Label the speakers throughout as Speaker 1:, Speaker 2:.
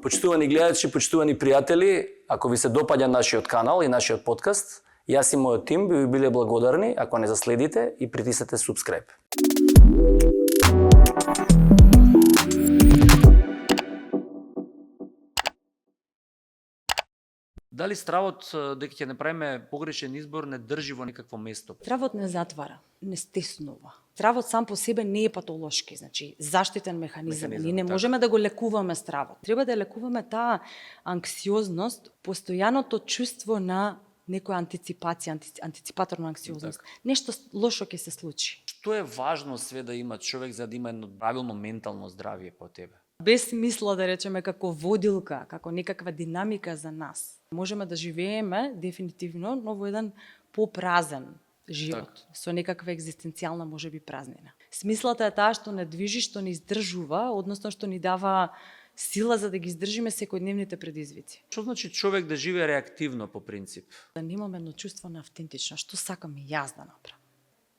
Speaker 1: Почитувани гледачи, почитувани пријатели, ако ви се допаѓа нашиот канал и нашиот подкаст, јас и мојот тим би ви биле благодарни ако не заследите и притиснете subscribe. Дали стравот дека ќе направиме погрешен избор не држи во некакво место?
Speaker 2: Стравот не затвара, не стеснува. Стравот сам по себе не е патолошки, значи заштитен механизам. Ние не можеме да го лекуваме стравот. Треба да лекуваме таа анксиозност, постојаното чувство на некоја антиципација, антиципаторна анксиозност. Нешто лошо ќе се случи.
Speaker 1: Што е важно све да има човек за да има едно правилно ментално здравје по тебе?
Speaker 2: Без смисла, да речеме, како водилка, како некаква динамика за нас. Можеме да живееме дефинитивно, но во еден попразен живот, со некаква екзистенцијална можеби празнина. Смислата е таа што не движи, што не издржува, односно што ни дава сила за да ги издржиме секојдневните предизвици.
Speaker 1: Што значи човек да живее реактивно по принцип?
Speaker 2: Да немаме едно чувство на автентичност, што сакам и јас да направам.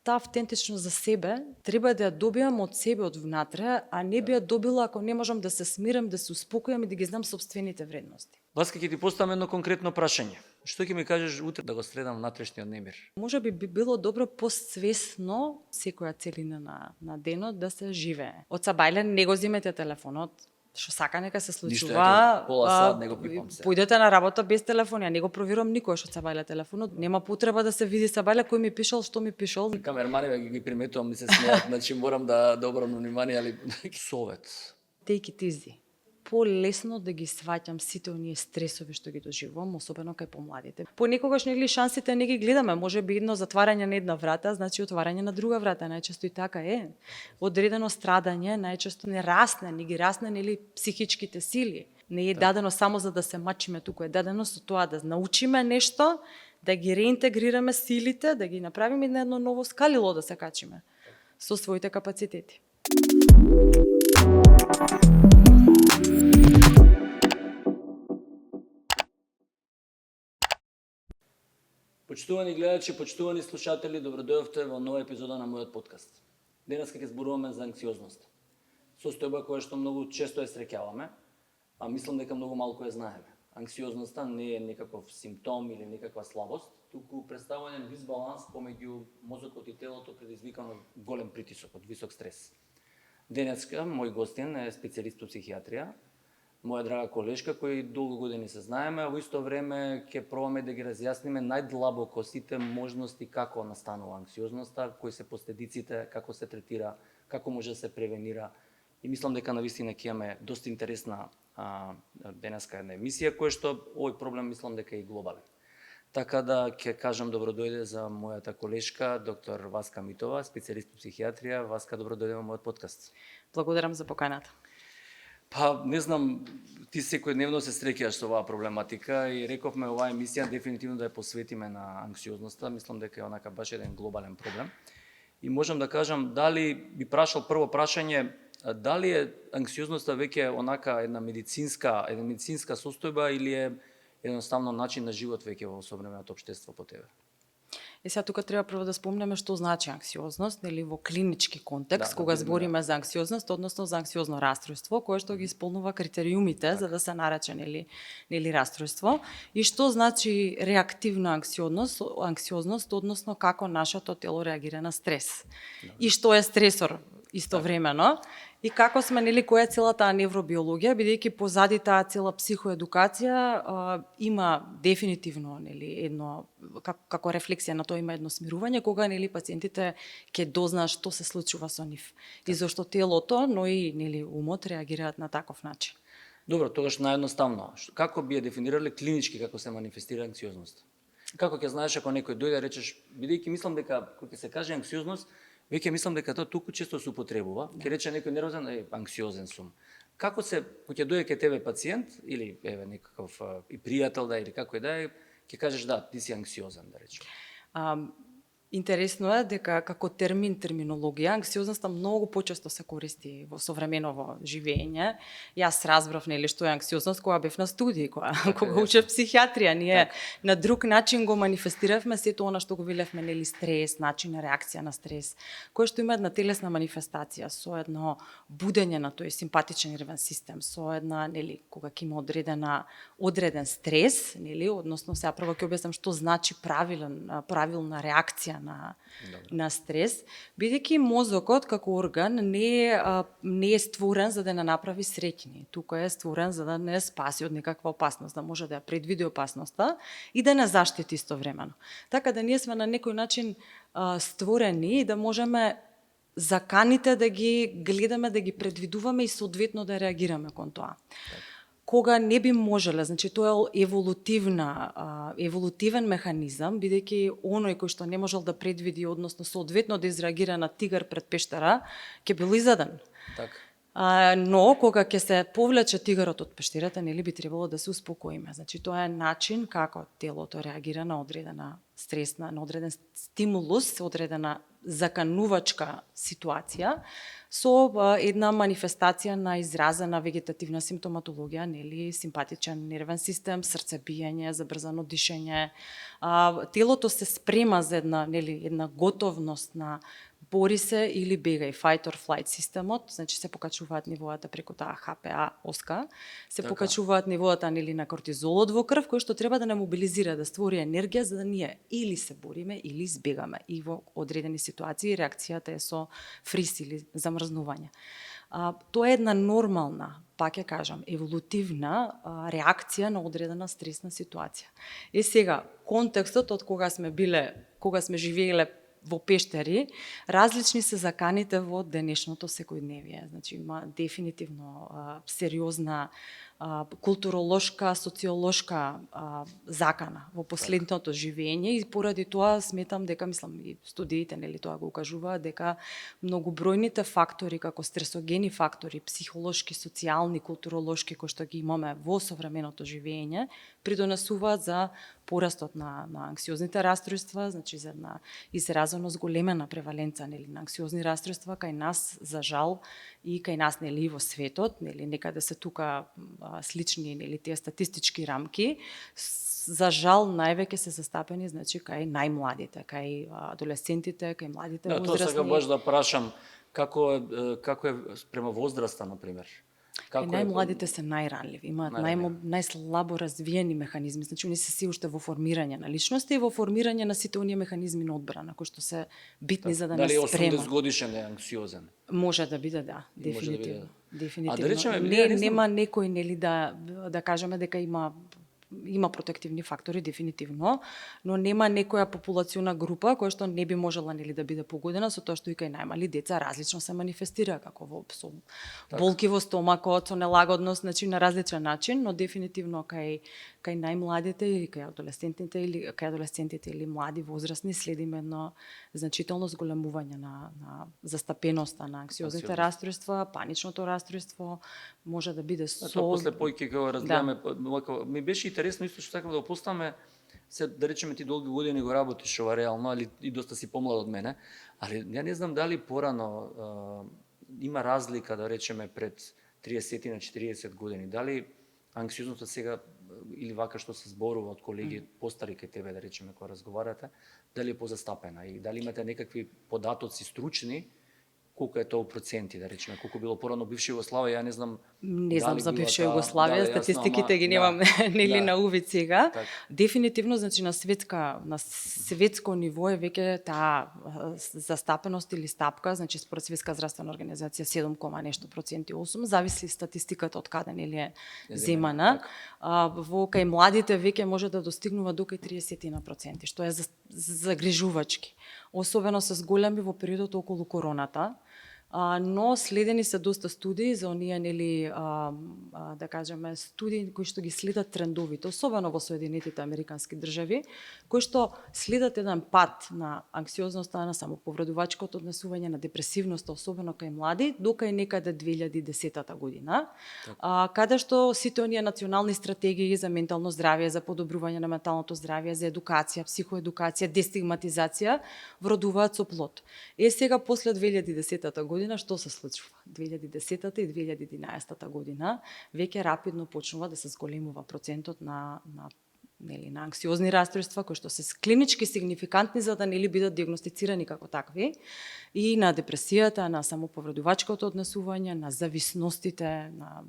Speaker 2: Таа автентичност за себе треба да ја добиам од себе од внатре, а не би ја добила ако не можам да се смирам, да се успокојам и да ги знам собствените вредности.
Speaker 1: Васка, ќе ти поставам едно конкретно прашање. Што ќе ми кажеш утре да го следам внатрешниот немир?
Speaker 2: Може би било добро посвесно секоја целина на денот да се живее. Од сабајле не го земете телефонот, што сака нека се случува.
Speaker 1: Пола сат не го пипам се.
Speaker 2: Појдете на работа без телефон, ја не го проверувам никој што сабајле телефонот. Нема потреба да се види сабајле кој ми пишал, што ми пишал.
Speaker 1: Камермани ги приметувам, ми се смеат, значи морам да обрнам внимание, али совет.
Speaker 2: Take it easy. Полесно да ги сваќам сите оние стресови што ги доживувам, особено кај помладите. Понекогаш нели шансите не ги гледаме, може би едно затварање на една врата, значи отварање на друга врата, најчесто и така е. Одредено страдање најчесто не ги расне нели психичките сили. Не е дадено само за да се мачиме, туку е дадено со тоа да научиме нешто, да ги реинтегрираме силите, да ги направиме на едно ново скалило да се качиме со своите капацитети.
Speaker 1: Почитувани гледачи, почитувани слушатели, добродојавте во нова епизода на мојот подкаст. Денес ќе зборуваме за анксиозност. Состојба која што многу често ја среќаваме, а мислам дека многу малку ја знаеме. Анксиозноста не е некаков симптом или некаква слабост, туку представува дисбаланс помеѓу мозокот и телото предизвикан од голем притисок, од висок стрес. Денеска мој гостин е специјалист по психијатрија, моја драга колешка кој долго години се знаеме, а во исто време ќе пробаме да ги разјасниме најдлабоко сите можности како настанува анксиозноста, кои се последиците, како се третира, како може да се превенира. И мислам дека навистина ќе имаме доста интересна денеска една емисија која што овој проблем мислам дека е и глобален. Така да ќе кажам добродојде за мојата колешка доктор Васка Митова, специјалист по психијатрија. Васка, добродојде во мојот подкаст.
Speaker 2: Благодарам за поканата.
Speaker 1: Па, не знам, ти секојдневно се среќаш со оваа проблематика и рековме оваа емисија дефинитивно да ја посветиме на анксиозноста. Мислам дека е онака баш еден глобален проблем. И можам да кажам, дали би прашал прво прашање, дали е анксиозноста веќе онака една медицинска состојба или е едноставно начин на живот веќе во современото општество по тебе?
Speaker 2: Сега тука треба прво да спомнеме што значи анксиозност, нели во клинички контекст, кога збориме за анксиозност, односно за анксиозно расстройство, кое што ги исполнува критериумите за да се нарече нели расстройство, и што значи реактивна анксиозност, односно како нашето тело реагира на стрес. И што е стресор истовремено, и како сме, нели, која е целата невробиологија, бидејќи позади таа цела психоедукација има дефинитивно, нели, едно како рефлексија на тоа има едно смирување кога, нели, пациентите ќе дознаат што се случува со нив и зашто телото, но и, нели, умот реагираат на таков начин.
Speaker 1: Добро, тогаш наједноставно, како би ја дефинирале клинички како се манифестира анксиозност? Како ќе знаеш ако некој дојде речеш, бидејќи мислам дека кога се каже анксиозност, веќе мислам дека тоа туку често се употребува. Ќе рече некој нервозен, анксиозен сум. Како се, кога ќе дојде кај тебе пациент или еве некаков и пријател да или како и да е, ќе кажеш да, ти си анксиозен, да речем.
Speaker 2: Интересно е дека како терминологија, анксиозноста многу почесто се користи во современово живење. Јас разбрав нели што е анксиозност кога бев на студии, кога учев психијатрија, ние на друг начин го манифестиравме сето она што го видевме, нели стрес, начин на реакција на стрес, кој што има една телесна манифестација со едно будење на тој симпатичен нервен систем, со една нели кога ќе има одреден стрес, нели, односно сега прво ќе објаснам што значи правилна реакција на стрес, бидејќи мозокот како орган не е створен за да не направи среќни. Тука е створен за да не спаси од некаква опасност, да може да ја предвиди опасноста и да не заштити истовремено. Така да ние сме на некој начин створени да можеме заканите да ги гледаме, да ги предвидуваме и соодветно да реагираме кон тоа. Кога не би можеле, значи тоа е еволутивен механизам, бидејќи оној кој што не можел да предвиди, односно соодветно да изреагира на тигар пред пештера, ќе бил изеден. Но кога ќе се повлече тигарот од пештерата, нели би требало да се успокоиме. Значи тоа е начин како телото реагира на одредена стресна, на одреден стимулус, одредена заканувачка ситуација со една манифестација на изразена вегетативна симптоматологија, нели симпатичен нервен систем, срцебиење, забрзано дишење. Телото се спрема за една готовност на бори се или бегај, fight or flight системот, значи се покачуваат нивоата преку таа ХПА, ОСКА, се покачуваат нивоата нели на кортизолот во крв, кој што треба да не мобилизира, да створи енергија за да ние или се бориме или избегаме. И во одредени ситуации реакцијата е со фриз или замрзнување. Тоа е една нормална, пак ја кажам, еволутивна реакција на одредена стресна ситуација. И сега, контекстот од кога сме живееле во пештери, различни се заканите во денешното секојдневие. Значи има дефинитивно сериозна културолошка, социолошка закана во последното живење и поради тоа сметам дека, и студиите нели тоа го укажуваат, дека многобројните фактори како стресогени фактори, психолошки, социјални, културолошки кои што ги имаме во современото живење, придонесуваат за порастот на анксиозните расстройства, значи за една изразено зголемена преваленца нели на анксиозни расстройства кај нас за жал и кај нас нели во светот, нели некаде се тука слични нели тие статистички рамки. За жал највеќе се застапени значи кај најмладите, кај адолесцентите, кај младите возрастни.
Speaker 1: Тоа сега баш да прашам како е према возраста на пример.
Speaker 2: Најмладите се најранливи, имаат најслабо развиени механизми, значи они се си уште во формирање на личноста и во формирање на сите оние механизми на одбрана кои што се битни за да не спремат.
Speaker 1: Дали 80 годишен е анксиозен?
Speaker 2: Може да биде, да, дефинитивно.
Speaker 1: А да речеме,
Speaker 2: нема некој нели да кажеме дека има протективни фактори дефинитивно, но нема некоја популациона група која што не би можела нели да биде погодена со тоа што и кај најмали деца различно се манифестира, како со болки во стомакот, со нелагодност, значи на различен начин, но дефинитивно кај најмладите или кај адолесцентите или млади возрастни следиме едно значително зголемување на застапеноста на анксиозните расстройства, паничното расстройство може да биде со
Speaker 1: после појќе го разгледаме, ми беше интересно исто што сакам да го поставаме, се да речеме ти долги години го работиш ова реално, али и доста си помлад од мене, али ја не знам дали порано има разлика да речеме пред 30 на 40 години, дали анксиозноста сега или вака што се зборува од колеги постари кај тебе да речеме кога разговарате, дали е позастапена и дали имате некакви податоци стручни колку е тоа проценти, да речеме, колку било порано бивша Југославија, ја не знам.
Speaker 2: Не знам за бивша Југославија, статистиките ги немам нели на увид сега. Дефинитивно, значи на светско ниво е веќе таа застапеност или стапка, значи според Светска здравствена организација 7, нешто проценти 8, зависи статистиката од каде нели е земана. Во кај младите веќе може да достигнува до кај 30%, што е загрижувачки. Особено се зголеми во периодот околу короната, Но следени се доста студии за оние, нели, да кажеме, студии кои што ги следат трендовите, особено во Соединетите Американски држави, кои што следат еден пат на анксиозноста, на самоповредувачкото однесување, на депресивноста, особено кај млади, дока и некаде 2010 година, каде што сите оние национални стратегии за ментално здравје, за подобрување на менталното здравје, за едукација, психоедукација, дестигматизација, вродуваат со плод. Сега, после 2010 година, што се случува? 2010 и 2011 година веќе рапидно почнува да се зголемува процентот на анксиозни расстройства кои што се клинички сигнификантни за да нели бидат диагностицирани како такви, и на депресијата, на самоповредувачкото однесување, на зависностите, на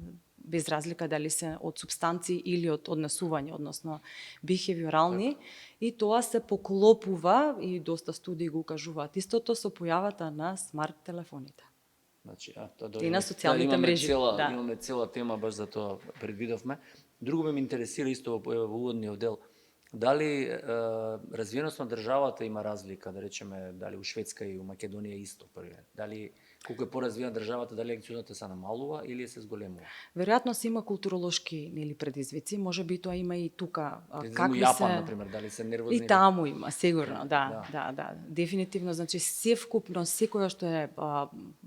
Speaker 2: без разлика дали се од супстанции или од однесување, односно бихевиорални, и тоа се поклопува, и доста студии го кажуваат истото, со појавата на смарт телефоните.
Speaker 1: Значи,
Speaker 2: и на социјалните мрежи.
Speaker 1: Имаме цела тема, баш за тоа предвидовме. Друго ме интересира исто во уводниот дел. Дали развиеност на државата има разлика, да речеме, дали у Шведска и у Македонија исто прве? Дали колку е поразвиена државата, дали анксиозноста се намалува или се зголемува?
Speaker 2: Веројатно се има културолошки предизвици, можеби тоа има и тука.
Speaker 1: Какви Јапан, например, дали се нервозни?
Speaker 2: И таму има, сигурно, да. Дефинитивно, значи севкупно секоја што е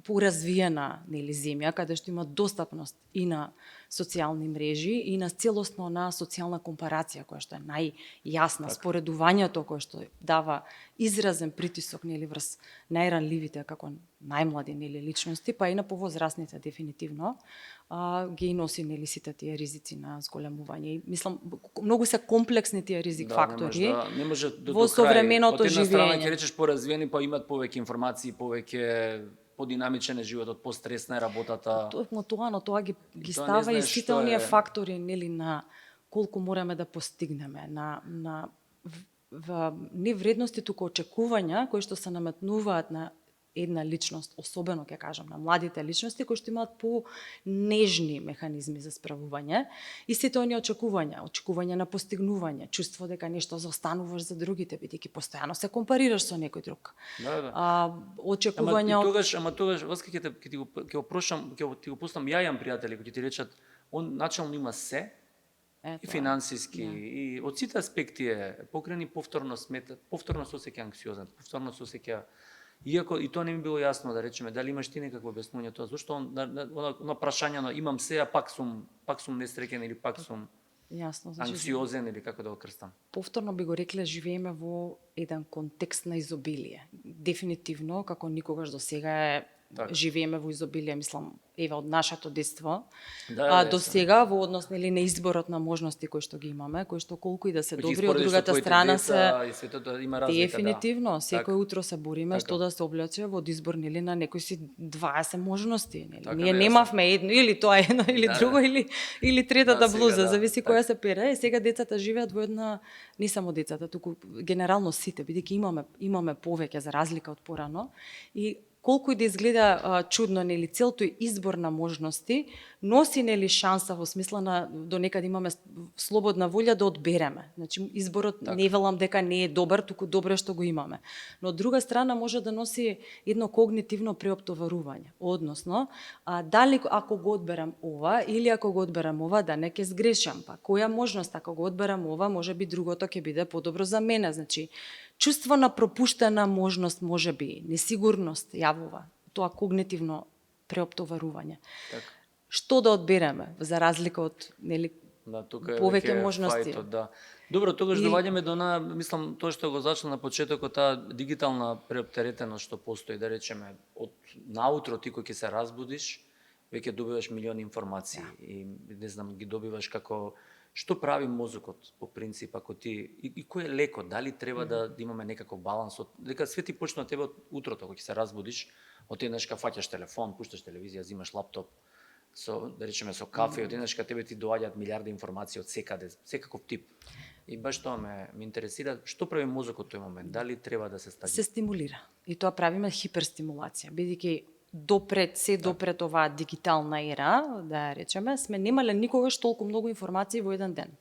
Speaker 2: поразвиена земја, каде што има достапност и на социјални мрежи и на целосно на социјална компарација, која што е најјасна, споредувањето кое што дава изразен притисок врз најранливите како најмлади личности, па и на повозрасните дефинитивно, ги носи сите тие ризици на зголемување. И мислам, многу се комплексни тие ризик фактори
Speaker 1: не може
Speaker 2: во современото
Speaker 1: живење. Од една страна ќе
Speaker 2: живење.
Speaker 1: речеш поразвиени, па имаат повеќе информации, повеќе подинамичен е животот, постресна е работата.
Speaker 2: Но тоа ги
Speaker 1: тоа
Speaker 2: става
Speaker 1: не знаеш
Speaker 2: и сите
Speaker 1: што
Speaker 2: оние
Speaker 1: е.
Speaker 2: фактори на колку мораме да постигнеме, на не вредности, туку очекувања кои што се наметнуваат на една личност, особено ќе кажам на младите личности кои што имаат по-нежни механизми за справување, и сите оние очекувања на постигнување, чувство дека нешто заостануваш за другите, бидејќи постојано се компарираш со некој друг. Очекувања
Speaker 1: Ама тогаш, вас ќе ти го пуштам, ја имам пријатели кои ќе ти речат, он начално има се, и финансиски, и од сите аспекти е покрени, повторно се осеќа анксиозен, повторно се осеќа. Иако и тоа не ми било јасно, да речеме, дали имаш ти некакво објаснување тоа, зашто на прашањето имам се, а пак сум несреќен или пак сум анксиозен или како да го крстам.
Speaker 2: Повторно би го рекле, живееме во еден контекст на изобилие. Дефинитивно, како никогаш до сега живееме во изобилие, мислам, од нашето детство до сега во однос на изборот на можности кои што ги имаме, кои што колку и да се добри, од другата страна се дефинитивно секој утро се бориме што да се облече во избор на некои си 20 можности. Ние немавме едно или тоа едно или друго или третата блуза, зависи која се пере. И сега децата живеат во една, не само децата, туку генерално сите, бидејќи имаме повеќе за разлика од порано, и колку и да изгледа чудно, целото избор на можности носи шанса во смисла на до некаде имаме слободна волја да одбереме. Значи изборот не велам дека не е добар, туку добро што го имаме. Но од друга страна може да носи едно когнитивно преоптоварување. Односно, дали ако го одберам ова или ако го одберам ова, да не ќе сгрешам, па која можност ако го одберам ова, можеби другото ќе биде подобро за мене. Значи чувство на пропуштена можност, можеби несигурност јавува тоа когнитивно преоптоварување. Што да одбереме, за разлика од повеќе можности.
Speaker 1: Добро, тогаш доваѓаме до мислам, тоа што го зачна на почетокот, таа дигитална преоптеретеност што постои, да речеме, од наутро ти кој ќе се разбудиш, веќе добиваш милиони информации и не знам, ги добиваш како што прави мозокот по принцип ако ти и кој е лекот, дали треба да имаме некаков баланс, дека све ти почне од тебе од утрото кога ќе се разбудиш, од еднашка фаќаш телефон, пушташ телевизија, зимаш лаптоп, да речеме со кафе, од еднашка тебе ти доаѓаат милиарди информации од секаде, секаков тип. И баш тоа ме интересира, што прави мозокот тој момент, дали треба да се стади?
Speaker 2: Се стимулира. И тоа правиме хиперстимулација, бидејќи допред оваа дигитална ера, да речеме, сме немале никогаш толку многу информации во еден ден.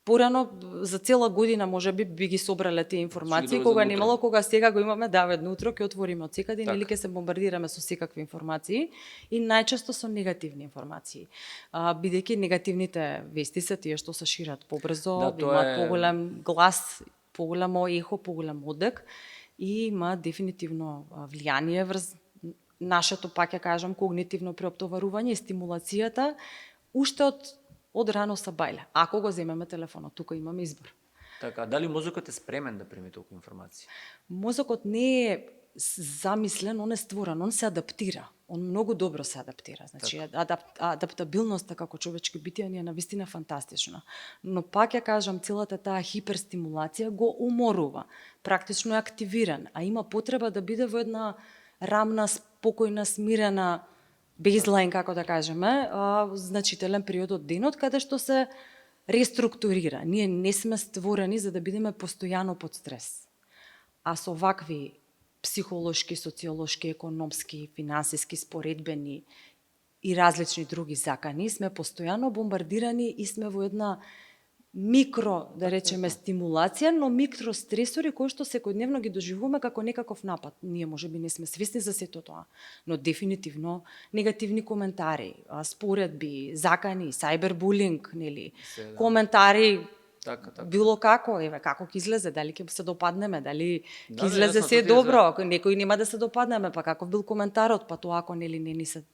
Speaker 2: порано за цела година можеби би ги собрале тие информации, кога
Speaker 1: довеземе
Speaker 2: немало, кога сега го имаме, да, едно утро ќе отвориме од секаде и нели
Speaker 1: Така.
Speaker 2: ќе се бомбардираме со секакви информации и најчесто со негативни информации. Бидејќи негативните вести се тие што се шират побрзо,
Speaker 1: Да, тоа
Speaker 2: имаат
Speaker 1: е-
Speaker 2: поголем глас, поголемо ехо, поголем одек и има дефинитивно влијание врз нашето, пак ја кажам, когнитивно преоптоварување и стимулацијата уште од рано са бајле. Ако го земеме телефонот, тука имаме избор.
Speaker 1: Така, дали мозокот е спремен да прими толку информации?
Speaker 2: Мозокот не е замислен, он е створен, он се адаптира. Он многу добро се адаптира. Значи, адаптабилноста како човечки битија ни е навистина фантастична. Но пак ја кажам, целата таа хиперстимулација го уморува. Практично е активиран, а има потреба да биде во една рамна, спокојна, смирена бейзлайн, како да кажеме, значителен период од денот, каде што се реструктурира. Ние не сме створени за да бидеме постојано под стрес. А со вакви психолошки, социолошки, економски, финансиски, споредбени и различни други закани, сме постојано бомбардирани и сме во една микро, да речеме, стимулација, но микростресори кои што секојдневно ги доживуваме како некаков напад. Ние можеби не сме свесни за сето тоа, но дефинитивно негативни коментари, споредби, закани, сајбербулинг, нели,
Speaker 1: Да.
Speaker 2: коментари,
Speaker 1: Така.
Speaker 2: било како, еве, како ќе излезе, дали ќе се допаднеме, дали
Speaker 1: Да,
Speaker 2: ќе излезе
Speaker 1: јасно,
Speaker 2: се
Speaker 1: тоа ти е
Speaker 2: добро, некој нема да се допаднеме, па каков бил коментарот, па тоа ако нели не ни се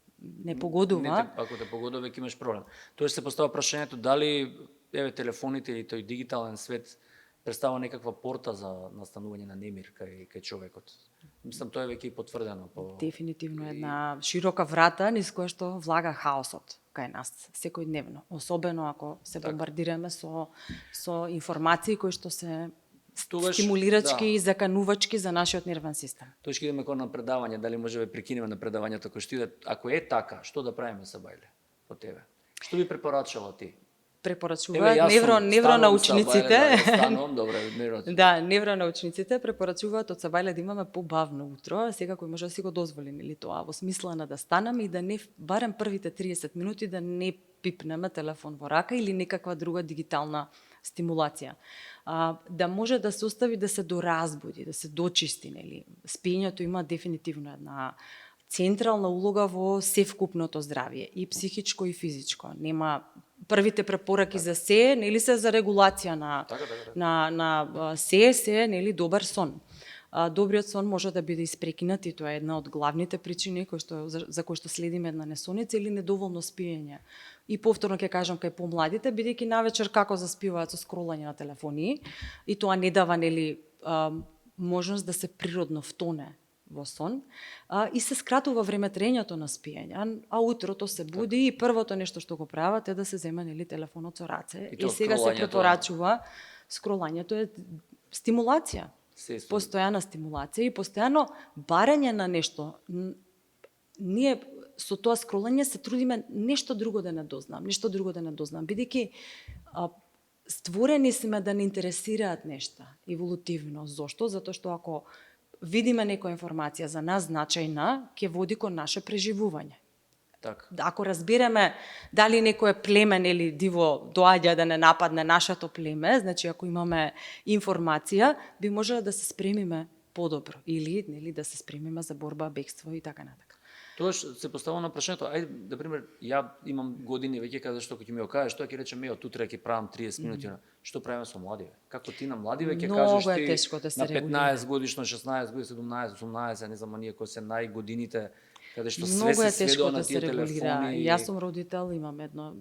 Speaker 2: не погодува.
Speaker 1: Ако те погодува, веќе имаш проблем. Тоа се постава прашањето дали еве телефоните или тој дигитален свет представува некаква порта за настанување на немир кај човекот. Мислам тоа е веќе и потврдено
Speaker 2: Дефинитивно една широка врата низ која што влага хаосот кај нас секојдневно, особено ако се бомбардираме со информации кои што се стимулирачки и заканувачки за нашиот нервен систем.
Speaker 1: Тоа ќе идеме кон на предавање, дали може да прекинеме на предавањето кој што иде. Ако е така, што да правиме са бајле по тебе? Што би препорачала ти?
Speaker 2: Препорачуваат невронаучниците.
Speaker 1: Да,
Speaker 2: невронаучниците препорачуваат од сабајле да имаме побавно утро, а сега кој може да си го дозволи нели тоа, во смисла на да станеме и да не барем првите 30 минути да не пипнеме телефон во рака или некаква друга дигитална стимулација. Да може да се остави да се доразбуди, да се дочисти, нели. Спиењето има дефинитивно една централна улога во севкупното здравје, и психичко и физичко. Нема првите препораки за се, нели се за регулација на се нели добар сон. Добриот сон може да биде испрекинат и тоа е една од главните причини за кои што следиме една несоница или недоволно спиење. И повторно ќе кажам кај помладите, бидејќи навечер како заспиваат со скролање на телефони и тоа не дава нели можност да се природно втоне во сон, и се скратува време траењето на спиење, а утрото се буди и првото нешто што го прават е да се зема нели телефонот со раце. И сега се препорачува скролањето е стимулација. Постојана стимулација и постојано барање на нешто. Ние со тоа скролање се трудиме нешто друго да не дознам, бидејќи створени сме да не интересираат нешта еволутивно. Зошто? Затоа што ако видиме некоја информација за нас значајна, ќе води кон наше преживување.
Speaker 1: Так.
Speaker 2: Ако разбереме дали некое племе или диво доаѓа да не нападне нашето племе, значи ако имаме информација, би можеле да се спремиме подобро или нели да се спремиме за борба, бегство и така натака.
Speaker 1: Тоа се поставува на прашањето, ајде, да пример, ја имам години веќе каде што ќе ми го кажеш, тоа ќе речем утре ќе правам 30 минути. Што правиме со младиве? Како ти на младиве ќе кажеш ти на 15 годишно, 16 годишно, 17, 18, не знам, ние кои се најгодините каде што све се сведува на тие телефони.
Speaker 2: Јас сум родител, имам едно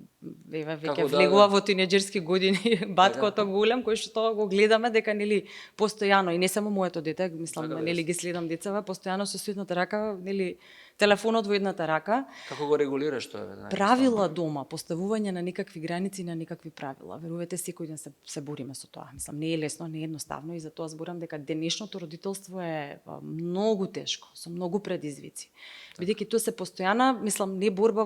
Speaker 2: веќе влегува во тинеџерски години баткото голем кој што го гледаме дека нели постојано и не само моето дете, мислам нели ги следам децава, постојано со едната рака, нели телефонот во едната рака.
Speaker 1: Како го регулираш тоа?
Speaker 2: Правила дома, поставување на некакви граници, на некакви правила. Верувате, секој ден се бориме со тоа. Мислам, не е лесно, не е едноставно и затоа зборам дека денешното родителство е многу тешко, со многу предизвици. Бидејќи тоа се постојана, мислам, не борба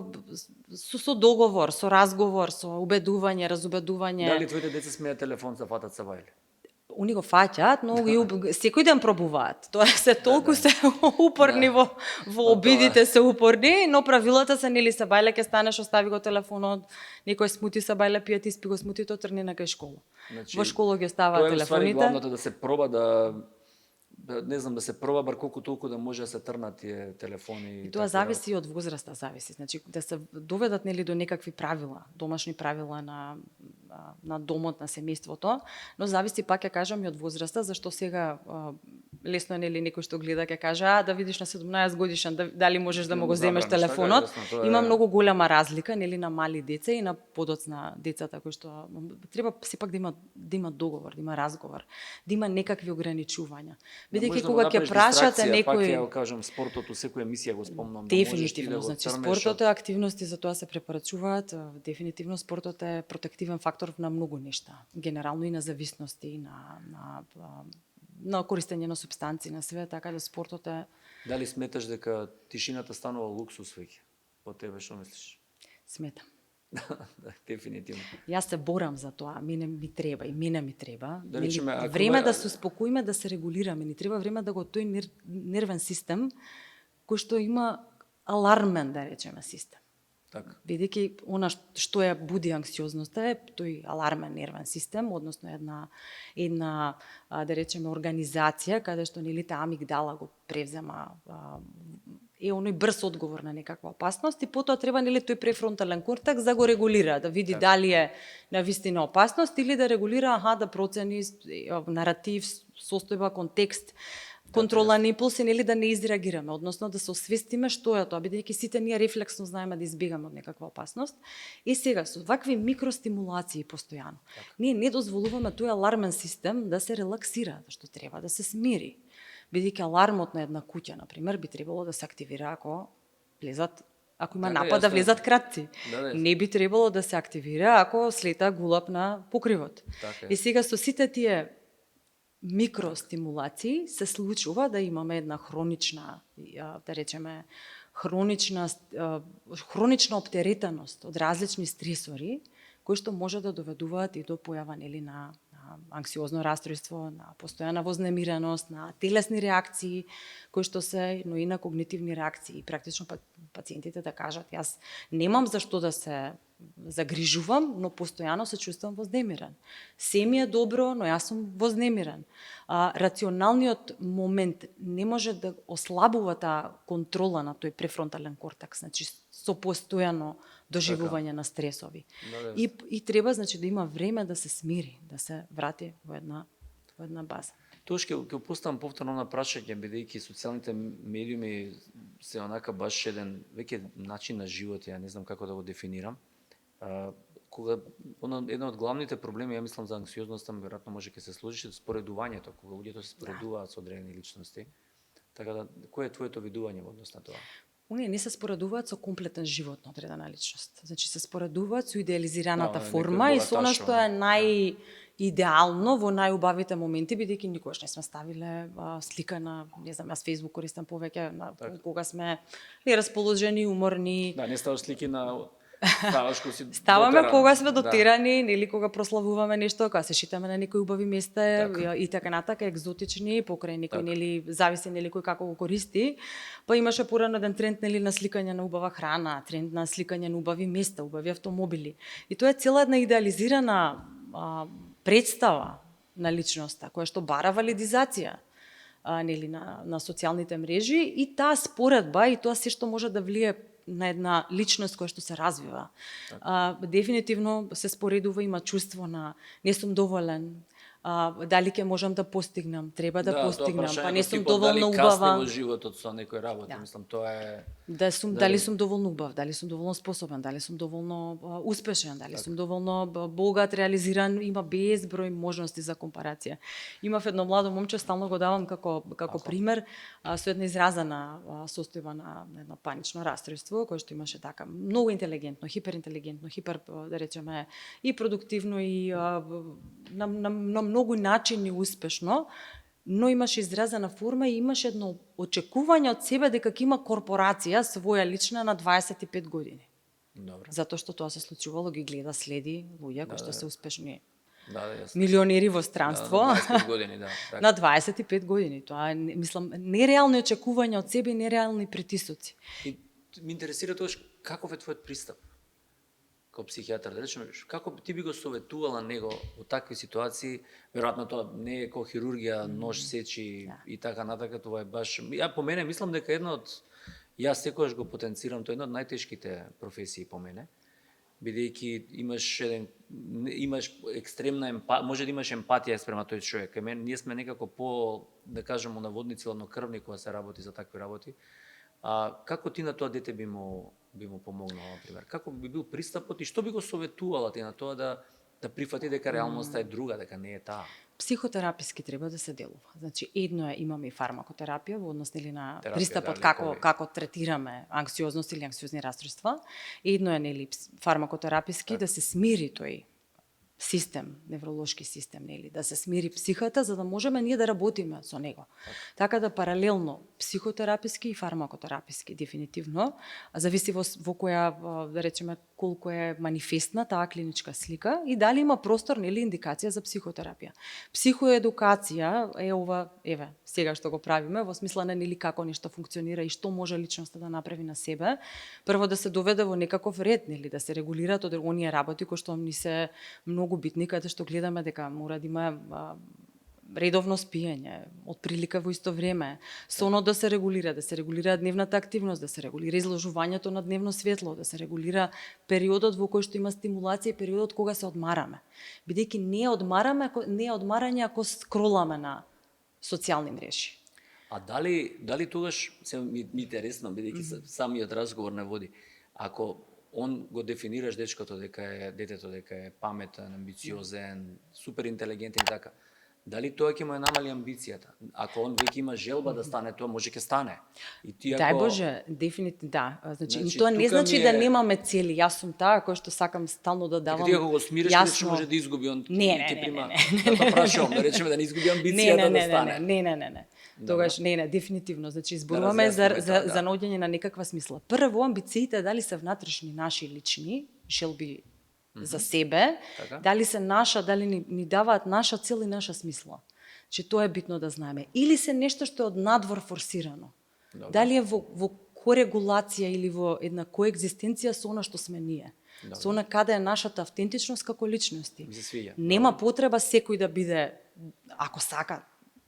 Speaker 2: со договор, со разговор, со убедување, разубедување.
Speaker 1: Дали твоите деца смеат телефон да фатат са бајле?
Speaker 2: Они го фаќаат, но секој ден пробуваат. Тоа се толку се упорни во обидите се упорни, но правилата се нели се бајле ќе станеш, остави го телефонот, некој смути се бајле пие, ти спи го смутито, тргни на кај школа.
Speaker 1: Значи,
Speaker 2: во школа ги оставаат телефоните.
Speaker 1: Тоа е главното да се проба да се проба бар колку толку да може да се трнат тие телефони.
Speaker 2: И тоа зависи и од возраста, зависи. Значи да се доведат нели до некакви правила, домашни правила на домот, на семејството, но зависи пак ќе кажам и од возраста, зашто сега лесно е нели некој што гледа ќе каже да видиш на 17 годишен дали можеш да му го земеш телефонот. Има многу голема разлика нели на мали деца и на подоцна децата кои што треба сепак да има договор, да има разговор, да има некакви ограничувања. Бидејќи кога ќе прашате некој,
Speaker 1: пак ја кажам спортот, секоја емисија го спомнам,
Speaker 2: дефинитивно, значи спортот е активности, за тоа се препорачуваат, дефинитивно спортот е протективен фактор на многу нешта, генерално и на зависности, на користење на супстанции, на све, така да спортот е...
Speaker 1: Дали сметаш дека тишината станува луксус веќе? По тебе што мислиш?
Speaker 2: Сметам.
Speaker 1: Дефинитивно.
Speaker 2: Јас се борам за тоа, мене ми треба.
Speaker 1: Да речеме,
Speaker 2: време да се успокоиме, да се регулираме, ни треба време да го тој нервен систем кој што има алармен, да речеме, систем.
Speaker 1: Така.
Speaker 2: Бидејќи она што ја буди анксиозноста е тој алармен нервен систем, односно една да речеме организација каде што нели таа амигдала го превзема е оној брз одговор на некаква опасност и потоа треба нели тој префронтален кортекс да го регулира, да види дали е навистина опасност или да регулира, да процени наратив, состојба, контекст, контрола на импулси, нели да не изреагираме, односно да се освестиме што е тоа, бидејќи сите ние рефлексно знаеме да избегаме од некаква опасност. И сега со вакви микростимулации постојано, ние не дозволуваме тој алармен систем да се релаксира, што треба да се смири. Бидејќи алармот на една куќа, на пример, би требало да се активира ако има напад да влезат кратци. Не би требало да се активира ако слета гулап на покривот. И сега со сите тие микростимулации се случува да имаме една хронична, да речеме, хронична оптеретаност од различни стресори, кои што може да доведуваат и до појава нели на анксиозно расстройство, на постојана вознемиреност, на телесни реакции, кои што се, но и на когнитивни реакции. Практично пациентите да кажат, јас немам за што да се загрижувам, но постојано се чувствам вознемирен. Се ми е добро, но јас сум вознемирен. Рационалниот момент не може да ослабува таа контрола на тој префронтален кортекс, значи со постојано доживување на стресови. И треба значи да има време да се смири, да се врати во една база.
Speaker 1: Тоа ќе поставам повторно на прашање, бидејќи социјалните медиуми се онака баш еден веќе начин на живот, ја не знам како да го дефинирам. Една од главните проблеми, ја мислам за анксиозноста, веројатно може ќе се сложи споредувањето, кога луѓето се споредуваат со одредени личности. Така да, кој е твоето видување во однос на тоа?
Speaker 2: Оние не се споредуваат со комплетен живот на одредена личност. Значи се споредуваат со идеализираната форма и со она што е најидеално во најубавите моменти, бидејќи никогаш не сме ставиле слика на, не знам, јас Facebook користам повеќе кога сме расположени, уморни.
Speaker 1: Да, не ставаш слики на
Speaker 2: Ставаме кога сме дотерани, нели кога прославуваме нешто, кога се шитаме на некои убави места и така натака, екзотични, покрај некој нели зависи нели кој како го користи. Па имаше порано еден тренд нели на сликање на убава храна, тренд на сликање на убави места, убави автомобили. И тоа е цела една идеализирана представа на личноста која што бара валидизација нели на социјалните мрежи и таа споредба и тоа се што може да влие на една личност која што се развива. Дефинитивно се споредува, има чувство на не сум доволен, дали ќе можам да постигнам, треба да постигнам, па не сум доволно убава.
Speaker 1: Дали касни во животот со некој работа, мислам, тоа е...
Speaker 2: Дали сум доволно убав, дали сум доволно способен, дали сум доволно успешен, дали сум доволно богат, реализиран, има безброј можности за компарација. Имав едно младо момче, стално го давам како пример, со една изразена состојба на едно панично расстройство, кој што имаше така многу интелигентно, хиперинтелигентно, да речеме, и продуктивно и на многу начини успешно, но имаше изразена форма и имаше едно очекување од себе дека ќе има корпорација своја лична на 25 години.
Speaker 1: Добре.
Speaker 2: Затоа што тоа се случувало, ги гледа, следи луѓе кои што се успешни
Speaker 1: јасно.
Speaker 2: милионери во странство.
Speaker 1: На 25 години, да. Така.
Speaker 2: На 25 години. Тоа е, мислам, нереални очекувања од себе и нереални притисоци.
Speaker 1: И ми интересира тоа каков е твојот пристап како психијатар, да речеме, како ти би го советувала него во такви ситуации, веројатно тоа не е како хирургија, нож сечи и така натака, тоа е баш, ја по мене мислам дека едно од, јас секогаш го потенцирам, тоа е една од најтешките професии по мене, бидејќи имаш екстремна може да имаш емпатија спрема тој човек. Кај мене ние сме некако по, да кажеме, наводници ладнокрвни кога се работи за такви работи. Како ти на тоа дете би му помогнала, например? Како би бил пристапот и што би го советувала ти на тоа да прифати дека реалноста е друга, дека не е таа?
Speaker 2: Психотераписки треба да се делува. Значи, едно е имаме и фармакотерапија во однос на
Speaker 1: терапија,
Speaker 2: пристапот
Speaker 1: да,
Speaker 2: како третираме анксиозност или анксиозни расстройства. Едно е нели фармакотераписки да се смири тој систем, невролошки систем, нели, да се смири психата за да можеме ние да работиме со него. Така да паралелно психотераписки и фармакотераписки дефинитивно, зависи во која, да речеме, колку е манифестна таа клиничка слика и дали има простор нели индикација за психотерапија. Психоедукација е ова, еве, сега што го правиме во смисла на нели како нешто функционира и што може личноста да направи на себе. Прво да се доведе во некаков ред, нели, да се регулираат од оние работи кои што ни се многу битни, каде што гледаме дека мора да има редовно спиење, од прилика во исто време, сонот да се регулира дневната активност, да се регулира изложувањето на дневно светло, да се регулира периодот во кој што има стимулација и периодот кога се одмараме. Бидејќи не е одмарање ако скроламе на социјални мрежи.
Speaker 1: А дали тогаш се ми интересно, бидејќи самиот разговор не води, ако он го дефинираш детето дека е паметен, амбициозен, супер интелигентен и така. Дали тоа ќе му намали амбицијата? Ако он веќе има желба да стане тоа, може ќе стане. И ти ако
Speaker 2: Дај Боже, дефинитивно да. Значи тоа не
Speaker 1: тука
Speaker 2: значи
Speaker 1: ми
Speaker 2: да
Speaker 1: е-
Speaker 2: немаме цели. Јас сум таа која што сакам стално да давам.
Speaker 1: Ти ако го смириш,
Speaker 2: јасно-
Speaker 1: може да изгуби он.
Speaker 2: Не.
Speaker 1: Да прашувам, да речеме да не изгуби амбицијата да стане.
Speaker 2: Не. Тогаш не, дефинитивно. Значи зборуваме за наоѓање на некаква смисла. Прво, амбициите дали се внатрешни, наши лични, желби за себе,
Speaker 1: Така.
Speaker 2: дали се наша, дали ни даваат наша цел и наша смисла. Че тоа е битно да знаеме. Или се нешто што е од надвор форсирано.
Speaker 1: Добро.
Speaker 2: Дали е во корегулација или во една коегзистенција со она што сме ние.
Speaker 1: Добро.
Speaker 2: Со она каде е нашата автентичност како личности.
Speaker 1: Ми се свиѓа.
Speaker 2: Нема потреба секој да биде, ако сака,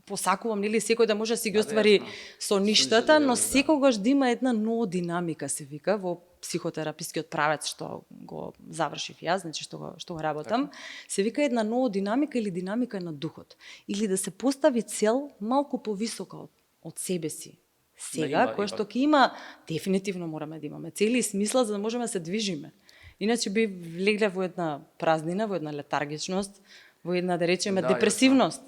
Speaker 2: посакувам, нели, секој да може да си ги
Speaker 1: Да,
Speaker 2: оствари
Speaker 1: јасно.
Speaker 2: со ништата, но
Speaker 1: Да.
Speaker 2: секогаш да има една нова динамика, се вика, во психотерапискиот правец што го завршив јас, значи што го работам, се вика една нова динамика или динамика на духот. Или да се постави цел малку повисока од себе си. Сега,
Speaker 1: има,
Speaker 2: кој што ќе има, дефинитивно мораме да имаме цели и смисла за да можеме да се движиме. Иначе би влегле во една празнина, во една летаргичност, во една, да речеме,
Speaker 1: Да,
Speaker 2: депресивност.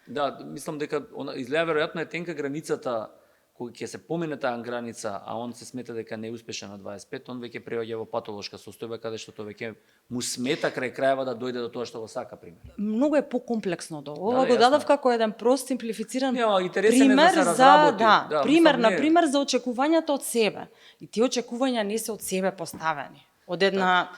Speaker 1: Да, мислам дека изгледа веројатно е тенка границата кога ќе се помине таа граница, а он се смета дека не е успешен на 25, он веќе преоѓа во патолошка состојба каде што тоа веќе му смета крај крајава да дојде до тоа што го сака, пример.
Speaker 2: Многу е покомплексно од ова.
Speaker 1: Да,
Speaker 2: Го
Speaker 1: јасно.
Speaker 2: дадов како еден прост, симплифициран
Speaker 1: интересен е
Speaker 2: пример
Speaker 1: да се разработи.
Speaker 2: да, пример,
Speaker 1: мислам, не-
Speaker 2: например, за очекувањата од себе. И тие очекувања не се од себе поставени. Од една,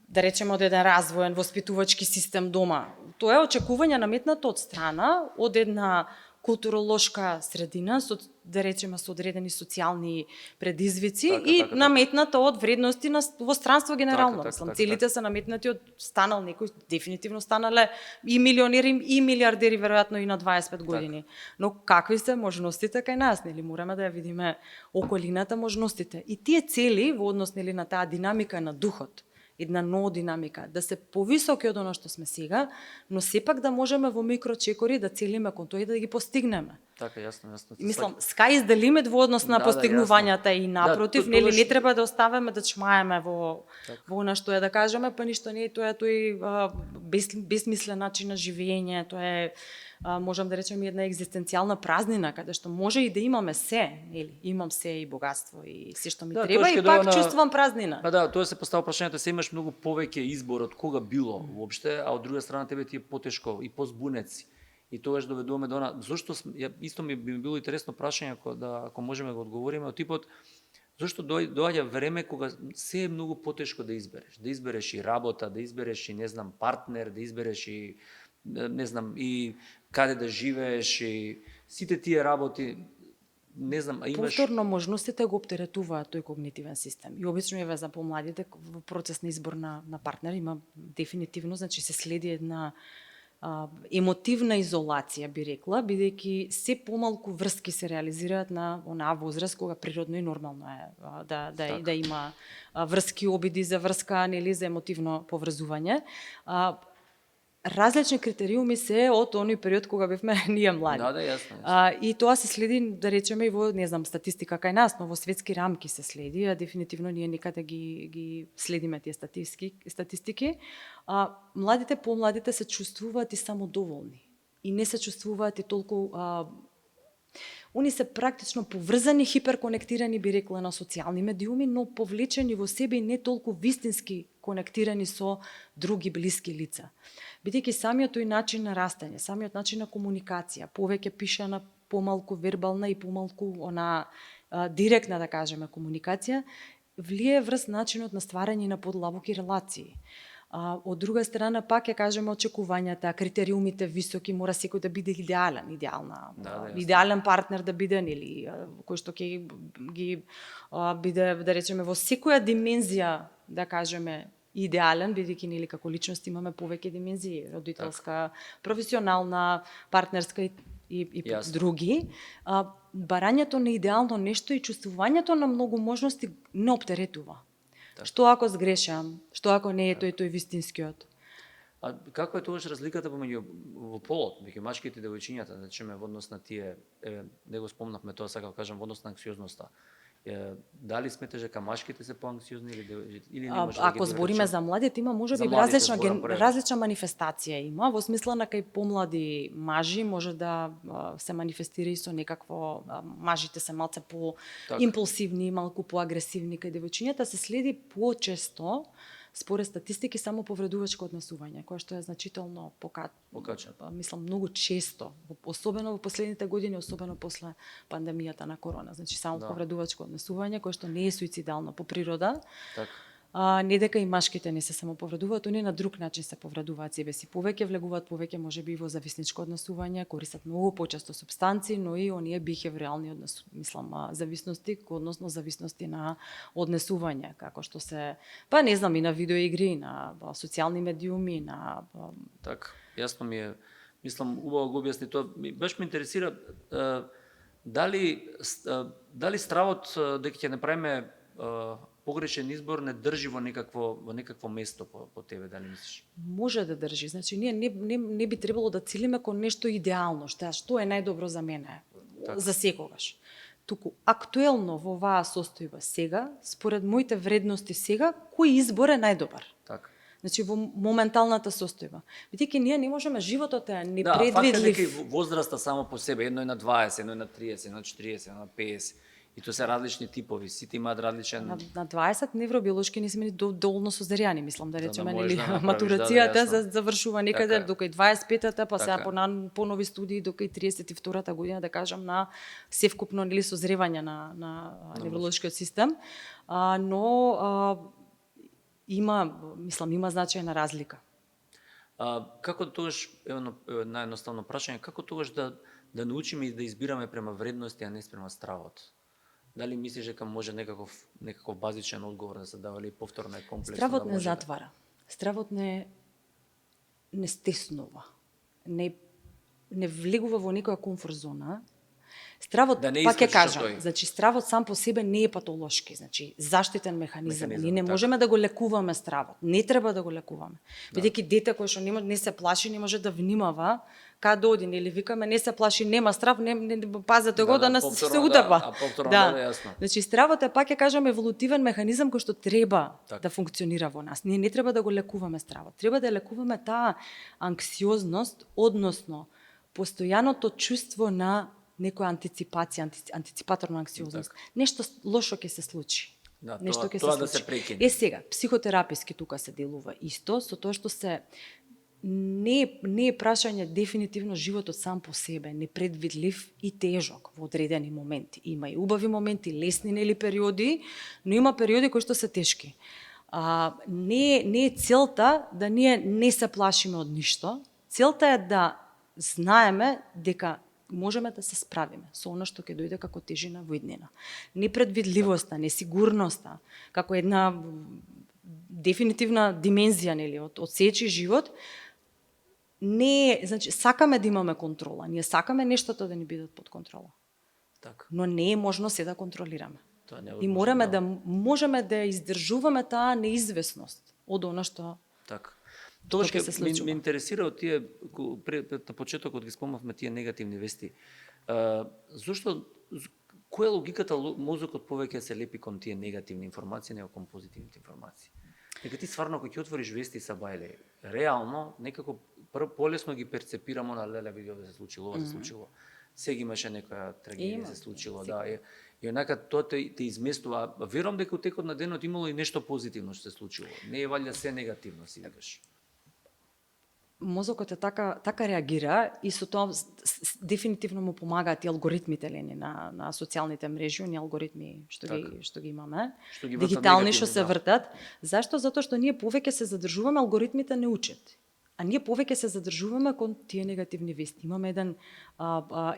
Speaker 2: да речеме, од еден развоен воспитувачки систем дома. Тоа е очекување наметнато од страна, од една културолошка средина, со, да речеме, со одредени социјални предизвици и
Speaker 1: така.
Speaker 2: наметната од вредности во странство генерално.
Speaker 1: Така,
Speaker 2: Мислам,
Speaker 1: така,
Speaker 2: целите се наметнати од станал некој, дефинитивно станале и милионери и милиардери веројатно и на 25 години. Но какви се можностите кај нас, нели мораме да ја видиме околината, можностите. И тие цели во однос нели на таа динамика на духот, една нова динамика, да се повисоки од оно што сме сега, но сепак да можеме во микрочекори да целиме кон тоа и да ги постигнеме.
Speaker 1: Така, јасно.
Speaker 2: И мислам, sky is the limit во однос на
Speaker 1: Да,
Speaker 2: постигнувањата и напротив,
Speaker 1: Да,
Speaker 2: нели
Speaker 1: тогаш-
Speaker 2: не треба да оставаме да чмаеме во она што е да кажеме, па ништо не е тоа, тој безсмислен начин на живење, тоа е можам да речем една екзистенцијална празнина каде што може и да имаме се, нели, имам се и богатство и се што ми
Speaker 1: Да,
Speaker 2: треба
Speaker 1: тоа
Speaker 2: и
Speaker 1: ќе
Speaker 2: пак
Speaker 1: дојде на-
Speaker 2: чувствувам празнина.
Speaker 1: Па да, тоа се поставува прашањето, се имаш многу повеќе избор од кога било воопште, а од друга страна тебе ти е потешко и позбунеци. И тогаш доведуваме до она, зошто исто би ми било интересно прашање ако можеме да го одговориме од типот Зошто доаѓа време кога се е многу потешко да избереш. Да избереш и работа, да избереш и, не знам, партнер, да избереш и, не знам, и каде да живееш, и сите тие работи, не знам, а имаш...
Speaker 2: Повторно можностите го оптеретуваат тој когнитивен систем. И обично е за помладите во процес на избор на партнер има дефинитивно, значи се следи една емотивна изолација, би рекла, бидејќи се помалку врски се реализираат на онаа возраст кога природно и нормално е да има врски, обиди за врска, нели, за емотивно поврзување. Различни критериуми се од оној период кога бевме ние млади.
Speaker 1: Да, јасно.
Speaker 2: И тоа се следи, да речеме, и во, не знам, статистика кај нас, но во светски рамки се следи, а дефинитивно ние никаде ги следиме тие статистики. Младите, помладите се чувствуваат и самодоволни. И не се чувствуваат и толку... Они се практично поврзани, хиперконектирани, би рекла, на социјални медиуми, но повлечени во себе и не толку вистински конектирани со други блиски лица. Бидејќи самиот тој начин на растење, самиот начин на комуникација, повеќе пишана, помалку вербална и помалку директна, да кажеме, комуникација, влие врз начинот на стварање на подлабоки релации. Од друга страна, пак ја кажеме очекувањата, критериумите високи, мора секој да биде идеален, идеален партнер да биде, или кој што ќе ги биде, да речеме, во секоја димензија, да кажеме, идеален, бидејќи нели како личност имаме повеќе димензии, родителска, професионална, партнерска и други. Барањето на идеално нешто и чувствувањето на многу можности не оптеретува. Што ако сгрешам? Што ако не е тој вистинскиот?
Speaker 1: А како е тогаш разликата помеѓу во полот, меѓу мачките и девојчињата, да речеме во однос на тие, не го спомнавме тоа, сакав кажам, во однос на анксиозноста. Дали сметаш дека мачките се поанксиозни или не може да ги...
Speaker 2: Ако збориме за младите, има можеби различна манифестација има, во смисла на кај помлади мажи може да се манифестира и со некакво, мажите се малце по импулсивни, малку поагресивни, кај девојчињата се следи почесто, според статистики, само повредувачко однесување, кое што е значително покачено. Мислам, многу често, особено во последните години, особено после пандемијата на корона. Значи, само повредувачко однесување, кое што не е суицидално по природа. Не дека и машките не се само повредуваат, они на друг начин се повредуваат себе си. Повеќе влегуваат, повеќе можеби во зависничко однесување, користат многу почесто супстанци, но и оние бихевиорални зависности, односно зависности на однесување, како што се, па не знам, и на видеоигри, на социјални медиуми, на...
Speaker 1: Так, јасно ми е, мислам, убаво го објасни тоа. Баш ме интересира дали стравот дека ќе направиме погрешен избор не држи во некакво место по тебе, дали мислиш?
Speaker 2: Може да држи. Значи, ние не би требало да целиме кон нешто идеално, што е најдобро за мене, за секогаш. Туку, актуелно во оваа состојба сега, според моите вредности сега, кој избор е најдобар?
Speaker 1: Така.
Speaker 2: Значи, во моменталната состојба. Бидејќи ние не можеме, животот е непредвидлив.
Speaker 1: Да, факт е дека и возраста само по себе, едно е на 20, едно е на 30, едно на 40, едно на 50. И тоа се различни типови, сите имаат различен...
Speaker 2: На 20 невробиолошки не сме доволно созрјани, мислам, да речеме, нели, матурацијата завршува некаде до кај 25-та, па сега по нови студии до кај 32-та година, да кажам, на севкупно, нели, созревање на невролошкиот систем, но има значајна разлика.
Speaker 1: Како тогаш, наједноставно прашање, како тогаш да научиме и да избираме према вредности, а не спрема стравот? Дали мислиш дека може некаков базичен одговор да се дава или повторно е комплексно?
Speaker 2: Стравот не затвара. Стравот не стеснува. Не влегува во некоја комфорт зона. Стравот, пак ќе кажам, значи стравот сам по себе не е патолошки, значи заштитен механизам. Ние не можеме да го лекуваме стравот. Не треба да го лекуваме. Бидејќи дете кое што не се плаши, не може да внимава каде оди, или викаме не се плаши, нема страв, не пазете го да нас се утапа. Значи стравот е, пак ќе кажам, еволутивен механизам кој што треба да функционира во нас. Ние не треба да го лекуваме стравот. Треба да лекуваме таа анксиозност, односно постојаното чувство на некоја антиципација, антиципаторна анксиозност. Нешто лошо ќе се случи.
Speaker 1: Нешто ќе се случи.
Speaker 2: Да се прекине. Сега, психотераписки тука се делува исто, со тоа што се не е прашање дефинитивно животот сам по себе, непредвидлив и тежок во одредени моменти. Има и убави моменти, лесни нели периоди, но има периоди кои што се тешки. Не е целта да ние не се плашиме од ништо. Целта е да знаеме дека можеме да се справиме со она што ќе дојде како тежина во иднина. Непредвидливоста, несигурноста, како една дефинитивна димензија нели од сечи живот, не е, значи сакаме да имаме контрола. Ние сакаме нештото да ни бидат под контрола.
Speaker 1: Така.
Speaker 2: Но не е можно се да контролираме.
Speaker 1: Тоа не е
Speaker 2: И можеме да издржуваме таа неизвестност од она што
Speaker 1: така. Тоа
Speaker 2: ќе се случува.
Speaker 1: ме интересира од тие на почетокот ги спомнавме тие негативни вести. Зошто која е логиката мозокот повеќе се лепи кон тие негативни информации него кон позитивните информации? Дека ти стварно кога ќе отвориш вести са бајле, реално некако полесно ги перцепираме на леле види ова се случило, ова се случило. Сега имаше некоја трагедија се случило, да. И онака тоа те изместува. Верувам дека во текот на денот имало и нешто позитивно што се случило. Не е валја се негативно, си викаш.
Speaker 2: Мозокот е така реагира и со тоа дефинитивно му помагаат и алгоритмите на социјалните мрежи, оние алгоритми што ги имаме, дигитални што се вртат. Зашто? Затоа што ние повеќе се задржуваме, алгоритмите не учат. А ние повеќе се задржуваме кон тие негативни вести. Имаме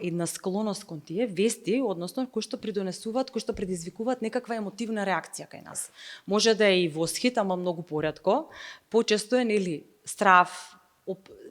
Speaker 2: една склоност кон тие вести, односно кои што придонесуваат, кои што предизвикуваат некаква емотивна реакција кај нас. Може да е и восхит, ама многу поретко. Почесто е нели страв,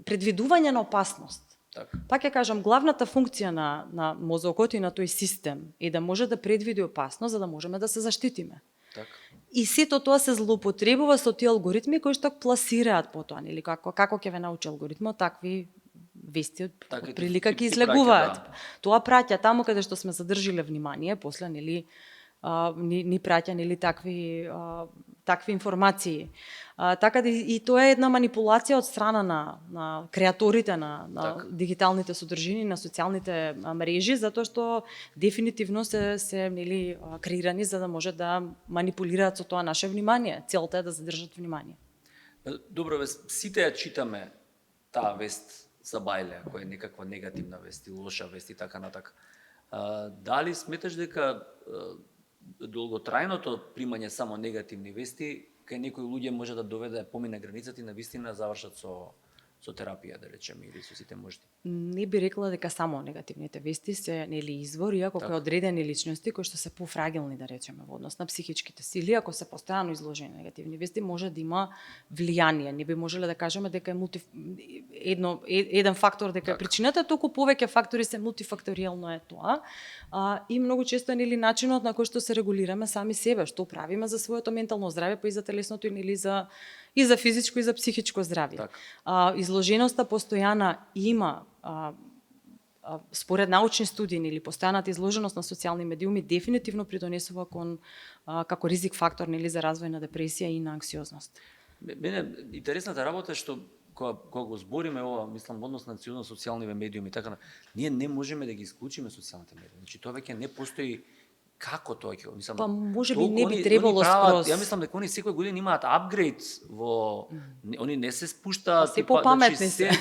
Speaker 2: предвидување на опасност.
Speaker 1: Така.
Speaker 2: Пак ќе кажам, главната функција на мозокот и на тој систем е да може да предвиди опасност за да можеме да се заштитиме.
Speaker 1: Така.
Speaker 2: И сето тоа се злоупотребува со тие алгоритми кои што пласираат потоа, нели како ќе ве научи алгоритмот, такви вести од прилика ќе излегуваат.
Speaker 1: Да.
Speaker 2: Тоа праќа таму каде што сме задржиле внимание, после нели ни праќа нели такви информации. Така да и тоа е една манипулација од страна на креаторите на дигиталните содржини, на социјалните мрежи, затоа што дефинитивно се нели креирани за да може да манипулираат со тоа наше внимание. Целта е да задржат внимание.
Speaker 1: Добро, сите ја читаме таа вест за бајле, која е некаква негативна вест и лоша вест и така натака. Дали сметаш дека долготрајното примање само негативни вести кај некои луѓе може да доведе помине границата и навистина завршат со терапија, да речеме, или со сите можди?
Speaker 2: Не би рекла дека само негативните вести се нели извор, иако кај одредени личности кои што се пофрагилни, да речеме, во однос на психичките сили, ако се постојано изложени негативни вести, може да има влијание. Не би можеле да кажеме дека е еден фактор дека е причината, толку повеќе фактори се мултифакторијално е тоа. И многу често нели начинот на кој што се регулираме сами себе, што правиме за своето ментално здравје, па и за телесното и за физичко и за психичко здравје. Изложеноста постојана има според научни студии или постојаната изложеност на социјални медиуми дефинитивно придонесува како ризик фактор нели за развој на депресија и на анксиозност.
Speaker 1: Мене интересната работа е што кога го збориме ова, мислам, однос на социјални медиуми, така ние не можеме да ги исклучиме социјалните медиуми. Значи тоа веќе не постои. Како тоа ќе, мислам,
Speaker 2: па можеби не би требало скроз.
Speaker 1: Ја мислам дека они секој година имаат апгрейд они не се спуштаат,
Speaker 2: се попаметни се,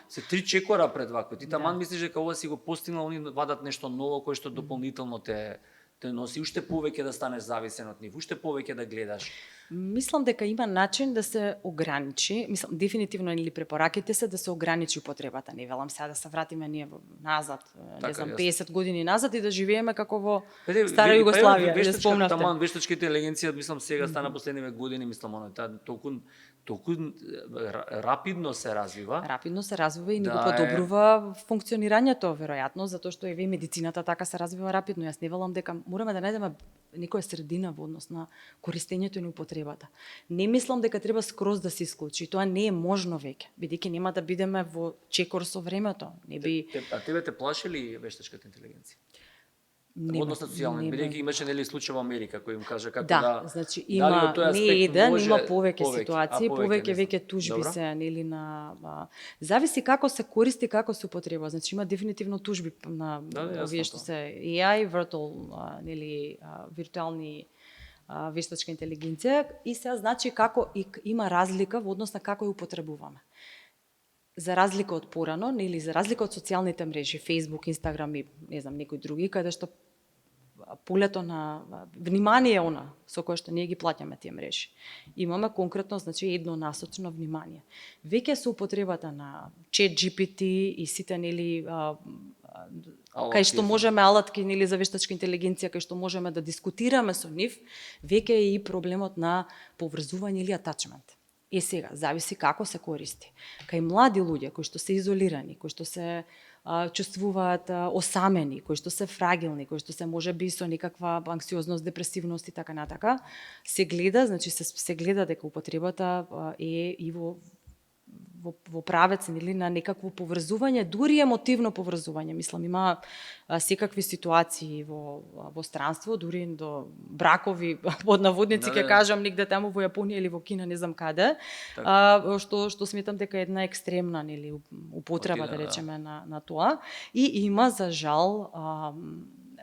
Speaker 1: се 3 чекора пред вакво. Ти таман мислиш дека ова си го постигнал, они вадат нешто ново кое што дополнително те носи уште повеќе да станеш зависен од нив, уште повеќе да гледаш.
Speaker 2: Мислам дека има начин да се ограничи, мислам дефинитивно или препораките се да се ограничи употребата. Не велам сега да се вратиме ние назад, не знам 50 години назад и да живееме како во стара Југославија, да спомнавте.
Speaker 1: Таман вештачка интелигенција, мислам сега стана последниве години, мислам толку рапидно се развива.
Speaker 2: Рапидно се развива и ни го подобрува функционирањето веројатно, затоа што еве медицината така се развива рапидно. Јас не велам дека мораме да најдеме некоја средина во однос на користењето и употребата. Не мислам дека треба скроз да се исклучи. Тоа не е можно веќе, бидејќи нема да бидеме во чекор со времето. Не би.
Speaker 1: А тебе те плаши ли вештачката интелигенција? Односно социјални, бидејќи имаше нели случај во Америка кој им кажа како
Speaker 2: значи има не еден, има повеќе ситуации, повеќе веќе тужби се нели на зависи како се користи, како се употреба. Значи има дефинитивно тужби на овие што се AI, нели виртуелни вештачка интелигенција и се значи како има разлика во однос на како ја употребуваме. за разлика од порано, или за разлика од социјалните мрежи, Facebook, Instagram и не знам некои други, каде што полето на внимание она со кое што ние ги плаќаме тие мрежи. Имаме конкретно, значи, еднонасочно внимание. Веќе со употребата на ChatGPT и сите, нели, кај што можеме алатки, нели, за вештачка интелигенција, кај што можеме да дискутираме со нив, веќе е и проблемот на поврзување или атачмент. Сега, зависи како се користи. Кај млади луѓе кои што се изолирани, кои што се чувствуваат осамени, кои што се фрагилни, кои што се можеби со некаква анксиозност, депресивност и така натака, се гледа, значи се гледа дека употребата е и во правец или на некакво поврзување, дури емотивно поврзување. Мислам, има секакви ситуации во странство, дури до бракови, под наводници ќе кажам, негде таму во Јапонија или во Кина, не знам каде, што сметам дека е една екстремна, нели, употреба, да речеме, на тоа. И има, за жал,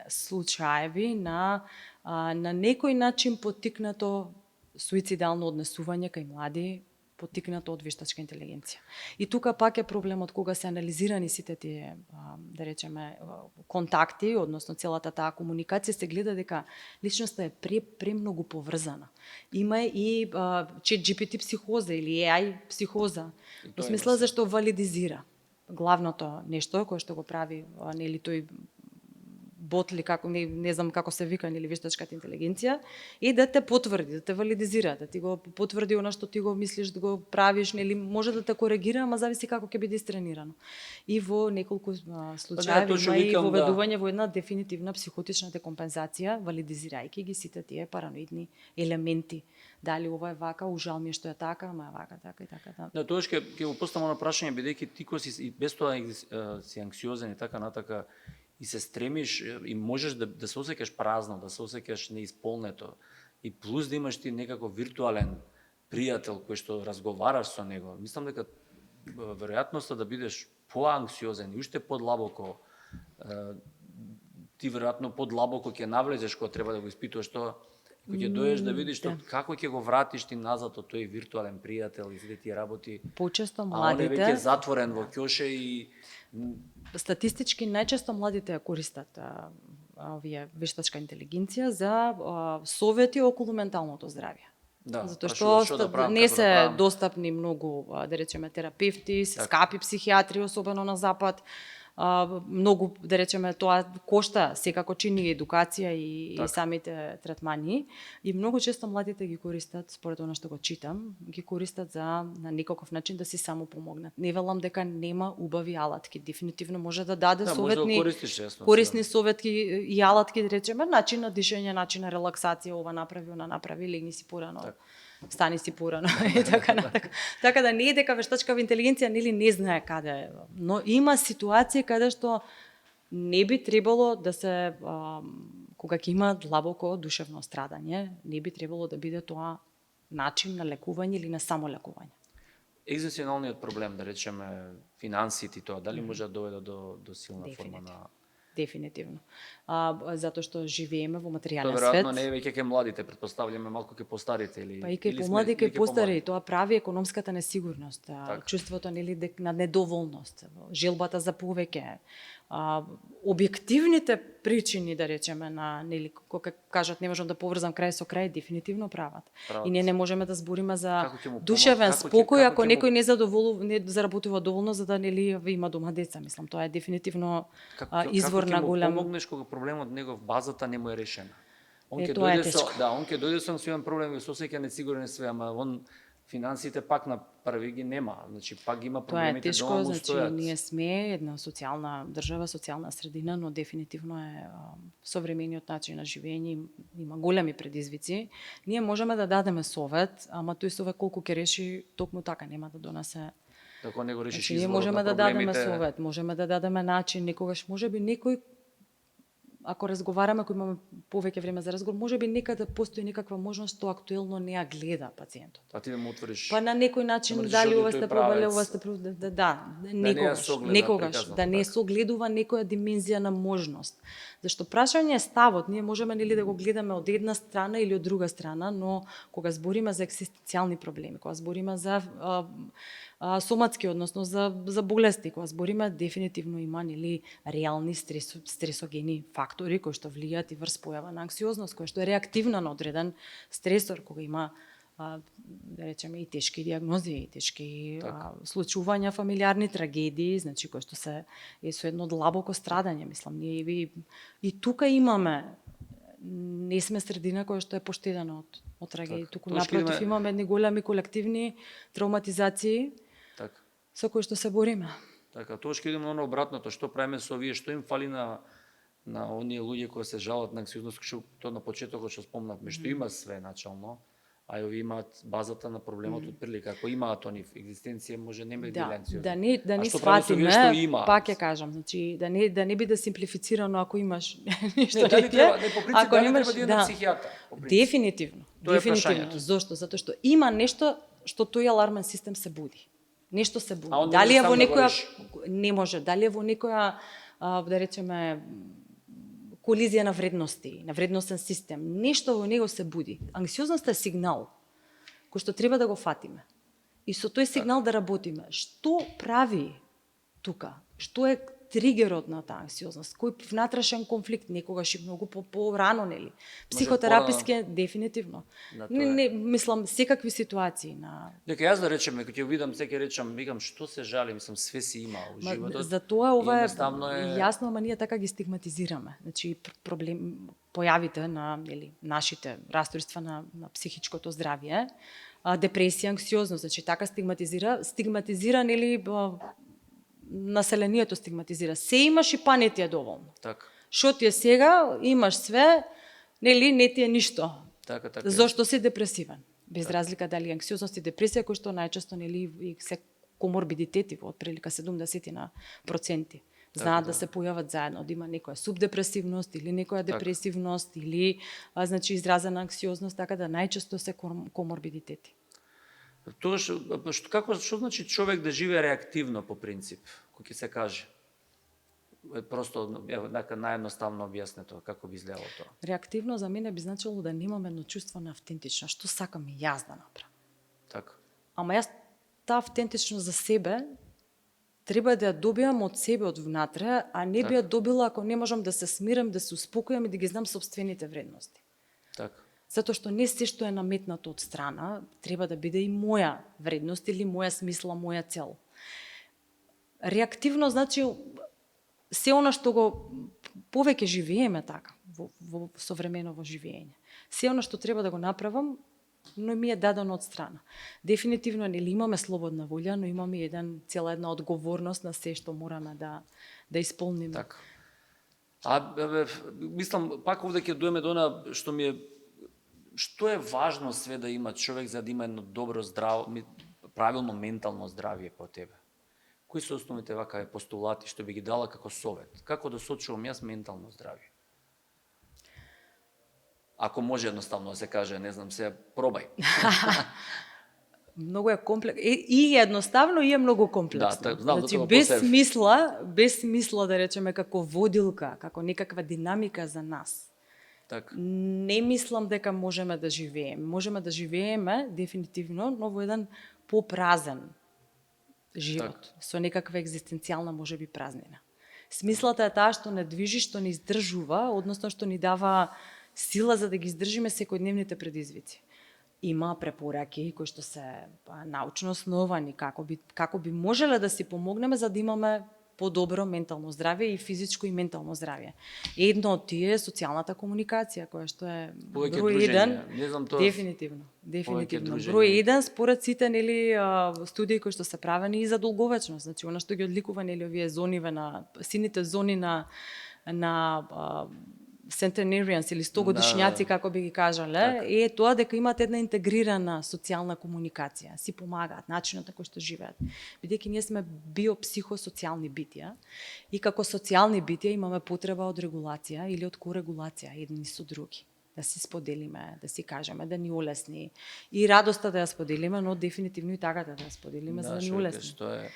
Speaker 2: случаеви на некој начин поттикнато суицидално однесување кај млади, поттикнато од вештачка интелигенција. И тука пак е проблемот кога се анализирани сите тие, да речеме, контакти, односно целата таа комуникација, се гледа дека личноста е премногу поврзана. Има и ChatGPT психоза или AI психоза, во смисла зашто валидизира. Главното нешто кое што го прави, нели, тој бот ли, како, не знам како се вика, или вештачката интелигенција, и да те потврди, да те валидизира, да ти го потврди она што ти го мислиш да го правиш, нели, може да те коригира, ама зависи како ќе биде истренирано. И во неколку случаи има и воведување во една дефинитивна психотична декомпензација, валидизирајќи ги сите тие параноидни елементи. Дали ова е вака, ужал ми е што е така, ама е вака, така и така.
Speaker 1: Да, тоа ќе го поставам на прашање, бидејќи ти кој си и без тоа си анксиозен и така натака, и се стремиш и можеш да се осеќаш празно, да се осеќаш неисполнето, и плюс да имаш ти некако виртуален пријател кој што разговараш со него, мислам дека веројатноста да бидеш поанксиозен и уште подлабоко, ти веројатно подлабоко ќе навлезеш кога треба да го испитуваш тоа, кога ќе доеш да видиш како ќе го вратиш ти назад од тој виртуален пријател и сите тие работи.
Speaker 2: Почесто
Speaker 1: А
Speaker 2: младите,
Speaker 1: он е веќе затворен во ќоше и
Speaker 2: статистички најчесто младите ја користат овие вештачка интелигенција за совети околу менталното здравје.
Speaker 1: Да,
Speaker 2: затоа што не се достапни многу, да речеме, терапевти, се скапи психијатри, особено на запад. Многу, да речеме, тоа кошта секако чини едукација и самите третмани, и многу често младите ги користат, според она што го читам, ги користат за на некаков начин да си само помогнат. Не велам дека нема убави алатки, дефинитивно може да даде советни, корисни советки и алатки, да речеме, начин на дишење, начин на релаксација, ова направи, она направи, легни си порано. Стани си порано и така натака. Така да не е дека вештачкава интелигенција нели не знае каде е, но има ситуации каде што не би требало да се кога ќе има длабоко душевно страдање, не би требало да биде тоа начин на лекување или на самолекување.
Speaker 1: Екзистенцијалниот проблем, да речеме, финансите и тоа, дали може да доведе до силна форма на
Speaker 2: дефинитивно. Затоа што живееме во материјален свет.
Speaker 1: Тоа веројатно не е веќе ке младите, претпоставуваме малку ке постарите или
Speaker 2: па и ке помлади, ке постари, тоа прави економската несигурност, чувството нели на недоволност, желбата за повеќе, објективните причини, да речеме, на нели кога кажат не можам да поврзам крај со крај, дефинитивно прават. И ние не можеме да збориме за душевен спокој ако некој не заработува доволно за да нели има дома деца, мислам, тоа е дефинитивно извор на голем.
Speaker 1: Како помогнеш кога проблемот негов базата не му е решена? Он ќе дојде со својен проблем и со осеќа несигурен све, ама он финансите пак на први ги нема, значи пак има проблемите дома му стојат.
Speaker 2: Тоа е тешко, значи ние сме една социјална држава, социјална средина, но дефинитивно е современиот начин на живење, има големи предизвици. Ние можеме да дадеме совет, ама тој совет колку ќе реши, токму така нема да донесе.
Speaker 1: Ако не го решиш
Speaker 2: значи, ние можеме да дадеме совет, можеме да дадеме начин, некогаш можеби некој ако разговараме, ако имаме повеќе време за разговор, можеби некаде постои некаква можност што актуелно не ја гледа пациентот.
Speaker 1: А ти да му отвориш.
Speaker 2: Па на некој начин
Speaker 1: да му
Speaker 2: дали
Speaker 1: кажеш,
Speaker 2: ова
Speaker 1: тој
Speaker 2: сте
Speaker 1: правец.
Speaker 2: пробале, ова сте некогаш, да не согледува некоја димензија на можност. Зашто прашање е ставот, ние можеме нели да го гледаме од една страна или од друга страна, но кога збориме за екзистенцијални проблеми, кога збориме за соматски, односно за болести, кога збориме, дефинитивно има нели реални стресогени фактори кои што влијаат и врз појава на анксиозност, која што е реактивна на одреден стресор, кога има да речеме и тешки диагнози, и тешки случувања, фамилиарни трагедии, значи кои што се со едно длабоко страдање, мислам, ние и тука имаме, не сме средина која што е поштедена од трагедии, туку напротив имаме едни големи колективни травматизации со кои што се бориме.
Speaker 1: Така, тоа што идеме на обратното, што правиме со овие, што им фали на оние луѓе кои се жалат на анксиозност, што тоа на почетокот што спомнавме, што има све начално, а овие имаат базата на проблемот од прилика. Ако имаат они екзистенција, може не би били анксиозни.
Speaker 2: Да не сватиме, пак ја кажам, значи да не биде симплифицирано ако имаш нешто
Speaker 1: ако немаш да психијатар.
Speaker 2: Дефинитивно. Зошто? Затоа што има нешто што тој алармен систем се буди. Нешто се буди. Дали е во некоја не може, дали е во некоја да речеме колизија на вредности, на вредностен систем, нешто во него се буди. Анксиозноста е сигнал кој што треба да го фатиме. И со тој сигнал да работиме. Што прави тука? Што е тригерот на таа анксиозност? Кој внатрешен конфликт, некогаш и многу по-рано, нели? Психотераписки дефинитивно. Не, мислам секакви ситуации на
Speaker 1: Дека јас да речеме, кога ќе видам, ќе речам, викам што се жали, мислам све си има во животот.
Speaker 2: Затоа ова е јасно, ама ние така ги стигматизираме. Значи проблем појавите на нели нашите расстройства на психичкото здравје, депресија, анксиозност, значи така стигматизира нели населението стигматизира. Се имаш и па не ти е доволно.
Speaker 1: Така.
Speaker 2: Шо ти е сега, имаш све, нели не ти е ништо.
Speaker 1: Така.
Speaker 2: Зошто си депресивен? Без разлика дали анксиозност и депресија, кои што најчесто нели и се коморбидитети во отприлика 70%. Знаат да се појават заедно, да има некоја субдепресивност или некоја депресивност или значи изразена анксиозност, така да најчесто се коморбидитети.
Speaker 1: Тоа што значи човек да живее реактивно по принцип, кој ќе се каже? Просто нека наједноставно објаснето како би изгледало тоа.
Speaker 2: Реактивно за мене би значило да немам едно чувство на автентичност, што сакам и јас да направам.
Speaker 1: Така.
Speaker 2: Ама јас таа автентичност за себе треба да ја добијам од себе од внатре, а не би ја добила ако не можам да се смирам, да се успокојам и да ги знам собствените вредности.
Speaker 1: Така.
Speaker 2: Затоа што не се што е наметнато од страна треба да биде и моја вредност или моја смисла, моја цел. Реактивно значи се она што го повеќе живееме така во современо живење. Се она што треба да го направам, но ми е дадено од страна. Дефинитивно нели имаме слободна волја, но имаме цела една одговорност на се што мораме да исполниме.
Speaker 1: Така. Мислам пак овде ќе дојме до она што ми е што е важно све да има човек за да има едно добро здраво, правилно ментално здравје по тебе? Кои се основните вака постулати што би ги дала како совет? Како да сочувам јас ментално здравје? Ако може едноставно да се каже, не знам, се пробај.
Speaker 2: Многу е комплексно. И едноставно и е многу комплексно.
Speaker 1: Да, знам,
Speaker 2: значи без смисла да речеме како водилка, како некаква динамика за нас.
Speaker 1: Так.
Speaker 2: Не мислам дека можеме да живееме. Можеме да живееме дефинитивно, но во еден попразен живот, со некаква екзистенцијална можеби празнина. Смислата е таа што не движи, што не издржува, односно што ни дава сила за да ги издржиме секојдневните предизвици. Има препораки кои што се научно основани како би можеле да си помогнеме за да имаме подобро ментално здравје и физичко и ментално здравје. Едно од тие е социјалната комуникација, која што е број 1. Дефинитивно. Број 1 според сите нели студии кои што се правени и за долговечност. Значи она што ги одликува нели овие зониве на сините зони на centenarians или 100 годишњаци, како би ги кажале, е тоа дека имаат една интегрирана социјална комуникација, си помагаат, начинот на кој што живеат. Бидејќи ние сме биопсихосоцијални битја и како социјални битја имаме потреба од регулација или од корегулација едни со други. Да си споделиме, да си кажеме, да ни улесни. И радоста да ја споделиме, но дефинитивно и тагата да ја споделиме, за да ни улесни.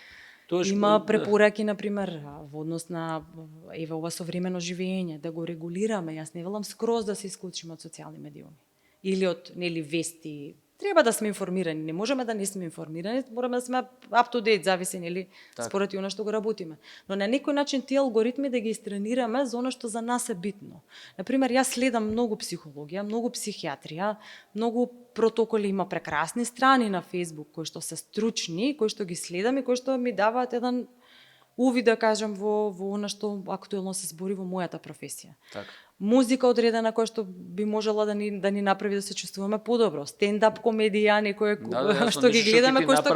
Speaker 2: Има препораки, например, во однос на ова современо живење, да го регулираме. Јас не велам скроз да се исклучиме од социјални медиуми. Или од, вести. Треба да сме информирани. Не можеме да не сме информирани, мораме да сме up to date, зависи, според она што го работиме. Но на некој начин тие алгоритми да ги истренираме за она што за нас е битно. Например, јас следам многу психологија, многу психијатрија, многу протоколи, има прекрасни страни на Facebook кои што се стручни, кои што ги следам и кои што ми даваат еден увид, да кажем, во она што актуелно се збори во мојата професија.
Speaker 1: Така.
Speaker 2: Музика одредена која што би можела да ни направи да се чувствуваме подобро. Стендап комедија, некој што ги гледаме, кој што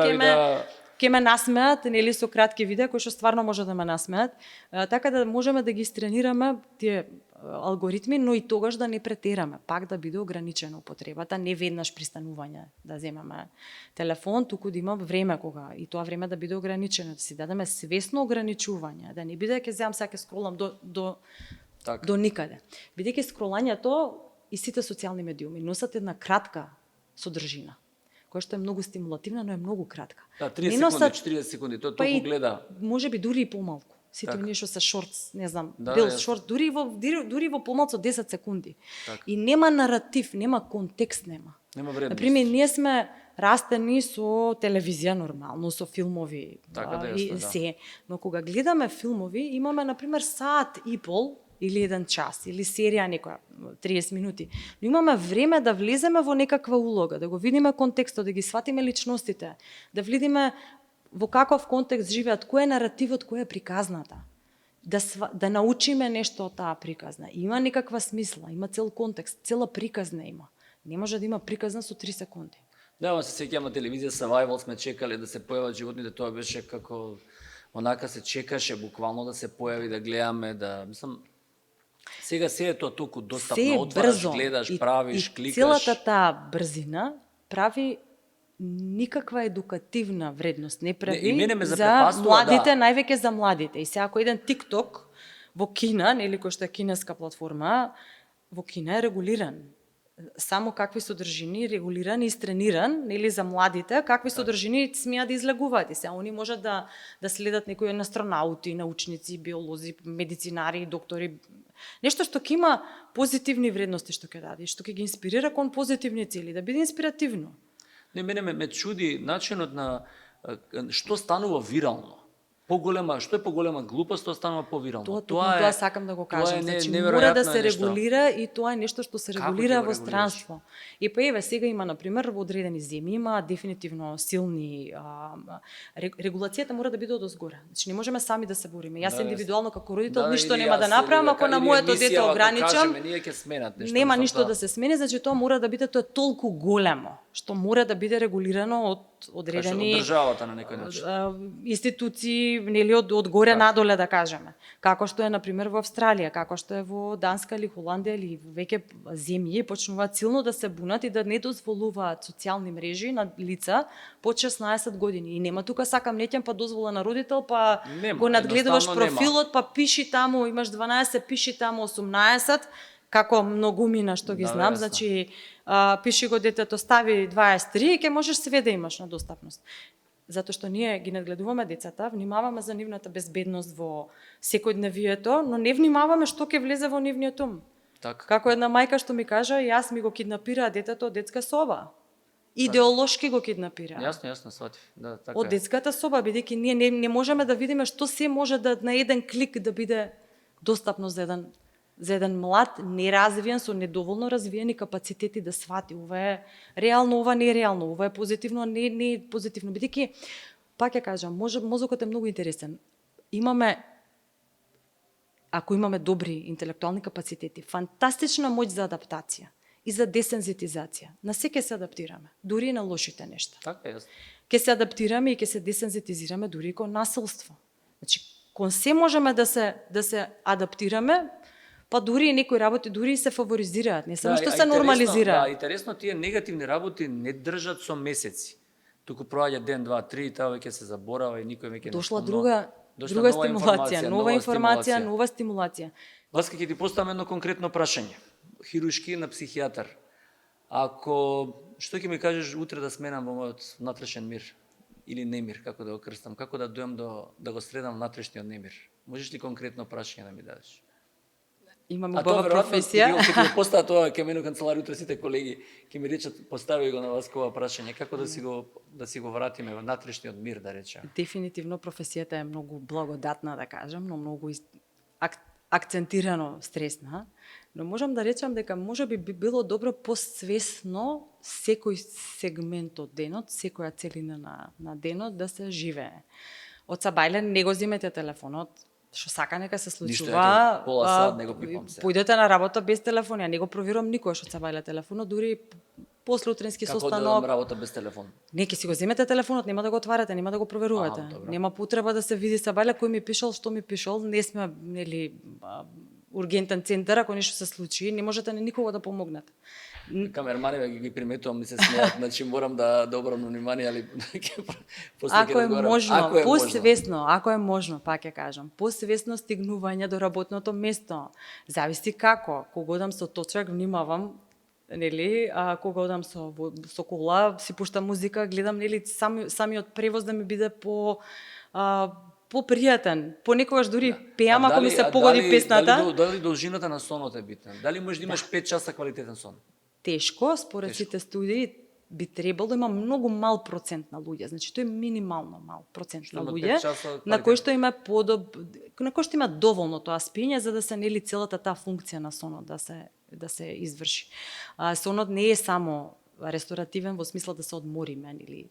Speaker 2: ќе ме насмеат, со кратки видеа кои што стварно може да ме насмеат, така да можеме да ги истренираме тие алгоритми, но и тогаш да не претераме, пак да биде ограничена употребата, не веднаш при станување да земеме телефон, туку да има време кога и тоа време да биде ограничено, да си дадеме свесно ограничување, да не биде ќе земам сега ќе скролам до никаде. Бидејќи скролањето и сите социјални медиуми носат една кратка содржина, која што е многу стимулативна, но е многу кратка.
Speaker 1: Да, 30 секунди, 40 секунди, тоа толку гледа.
Speaker 2: Може би дури и помалку. Сите оние што се шортс, не знам, рилс шорт, дури во помалку од 10 секунди. И нема наратив, нема контекст, нема.
Speaker 1: Нема вредност.
Speaker 2: Например, ние сме растени со телевизија нормално, со филмови и се. Но кога гледаме филмови, имаме, например, саат и пол или 1 час, или серија некоја 30 минути. Но имаме време да влеземе во некаква улога, да го видиме контекстот, да ги сватиме личностите, да видиме во каков контекст живеат, кој е наративот, која е приказната. Да научиме нешто од таа приказна. Има некаква смисла, има цел контекст, цела приказна има. Не може да има приказна со 3 секунди.
Speaker 1: Да, се сеќавам на телевизија Survival сме чекале да се појават животните, тоа беше како онака се чекаше буквално да се појави, да гледаме, сега се е тоа толку достапно, отвараш, гледаш, правиш, кликаш.
Speaker 2: Целата таа брзина прави никаква едукативна вредност не прави за младите, највеќе за младите. И сега ако еден TikTok во Кина, кој што е кинеска платформа, во Кина е регулиран. Само какви содржини регулиран и трениран, за младите, какви содржини смеат да излегуваат. И сега они можат да следат некои астронаути, научници, биолози, медицинари, доктори, нешто што ќе има позитивни вредности што ќе даде, што ќе ги инспирира кон позитивни цели, да биде инспиративно.
Speaker 1: Мене ме чуди начинот на што станува вирално. Што е поголема глупост, тоа станува повирално.
Speaker 2: Тоа сакам да го кажам. Значи, мора да се регулира и тоа е нешто што се регулира во странство. И па еве сега има, например, во одредени земји има дефинитивно силни регулацијата мора да биде одозгора. Значи не можеме сами да се бориме. Јас индивидуално како родител ништо нема да направам ако на моето дете ограничам. Нема ништо да се смени, значи тоа мора да биде, тоа е толку големо што мора да биде регулирано од одредени
Speaker 1: државата на некој начин.
Speaker 2: Институции, од горе надоле да кажеме. Како што е например во Австралија, како што е во Данска или Холандија или веќе земји почнуваат силно да се бунат и да не дозволуваат социјални мрежи на лица под 16 години. И нема тука сакам неќам па дозвола на родител, па го надгледуваш профилот, па пиши таму, имаш 12, пиши таму 18, како многумина што ги знам, значи пиши го детето, стави 23 и ќе можеш све да имаш на достапност. Затоа што ние ги надгледуваме децата, внимаваме за нивната безбедност во секојдневието, но не внимаваме што ќе влезе во нивниот ум. Како една мајка што ми кажа, јас ми го киднапираа детето од детска соба. Идеолошки го киднапираа.
Speaker 1: Јасно, сватив. Да, така
Speaker 2: од детската соба, бидејќи ние не можеме да видиме што се може да на еден клик да биде достапно за еден млад, неразвиен, со недоволно развиени капацитети да свати ова е реално, ова не е реално, ова е позитивно, не е позитивно. Бидејќи, пак ја кажам, мозокот е многу интересен. Ако имаме добри интелектуални капацитети, фантастична моќ за адаптација и за десензитизација. На се ќе се адаптираме, дури и на лошите нешта.
Speaker 1: Така е.
Speaker 2: Ќе се адаптираме и ќе се десензитизираме дури и кон насилство. Значи, кон се можеме да се адаптираме, Па дури и некои работи дури и се фаворизираат, не само што
Speaker 1: а
Speaker 2: се нормализира.
Speaker 1: Да, интересно тие негативни работи не држат со месеци. Туку проаѓа ден, два, три, таа веќе се заборава и никој веќе не
Speaker 2: Дошла
Speaker 1: спомнува.
Speaker 2: друга стимулација, нова информација,
Speaker 1: стимулација.
Speaker 2: нова стимулација.
Speaker 1: Васка, ќе ти поставам едно конкретно прашање. Хируршки на психијатар. Што ќе ми кажеш утре да сменам во мојот внатрешен мир? Или немир, како да го крстам? Како да дојам да го средам внатрешниот немир? Можеш ли конкретно прашање да ми дадеш?
Speaker 2: Имам убава професија.
Speaker 1: Ќе ти поставя тоа кај мене канцелари, утре сите колеги ќе ми речат постави го на вас кова прашање, како да си го вратиме во внатрешниот мир, да речеме.
Speaker 2: Дефинитивно професијата е многу благодатна, да кажам, но многу акцентирано стресна, но можам да речам дека можеби би било добро посвесно секој сегмент од денот, секоја целина на денот да се живее. Од сабајле не го земете телефонот, што сака нека се случува.
Speaker 1: Пола сат не го пипам се.
Speaker 2: Појдете на работа без телефон, ја не го проверувам никогаш од сабајле телефонот, дури после утренски
Speaker 1: Како
Speaker 2: состанок.
Speaker 1: да работа без телефон?
Speaker 2: Не, ќе си го земете телефонот, нема да го отварате, нема да го проверувате. Нема потреба да се види сабајле кој ми пишал, што ми пишал, не сме нели ургентен центар, ако нешто се случи, не можете на никого да помогнете.
Speaker 1: Камермани ги приметувам, ми се смеат, значи морам да обрам внимание, али
Speaker 2: ако е можно, посвесно, ако е можно, пак ќе кажам, посвесно стигнување до работното место. Зависи како, кога одам со точак, внимавам, нели, кога одам со кола, си пуштам музика, гледам, нели, самиот превоз да ми биде попријатен. Понекогаш дури пеам ако ми се погоди песната.
Speaker 1: Дали должината на сонот е битна? Дали можеш да имаш 5 часа квалитетен сон?
Speaker 2: Тешко, според сите студии би требало да има многу мал процент на луѓе, значи тој е минимално мал процент на луѓе на кои што има на кои што има доволно тоа спиење за да се нели целата таа функција на сонот да се изврши. Сонот не е само ресторативен во смисла да се одмориме или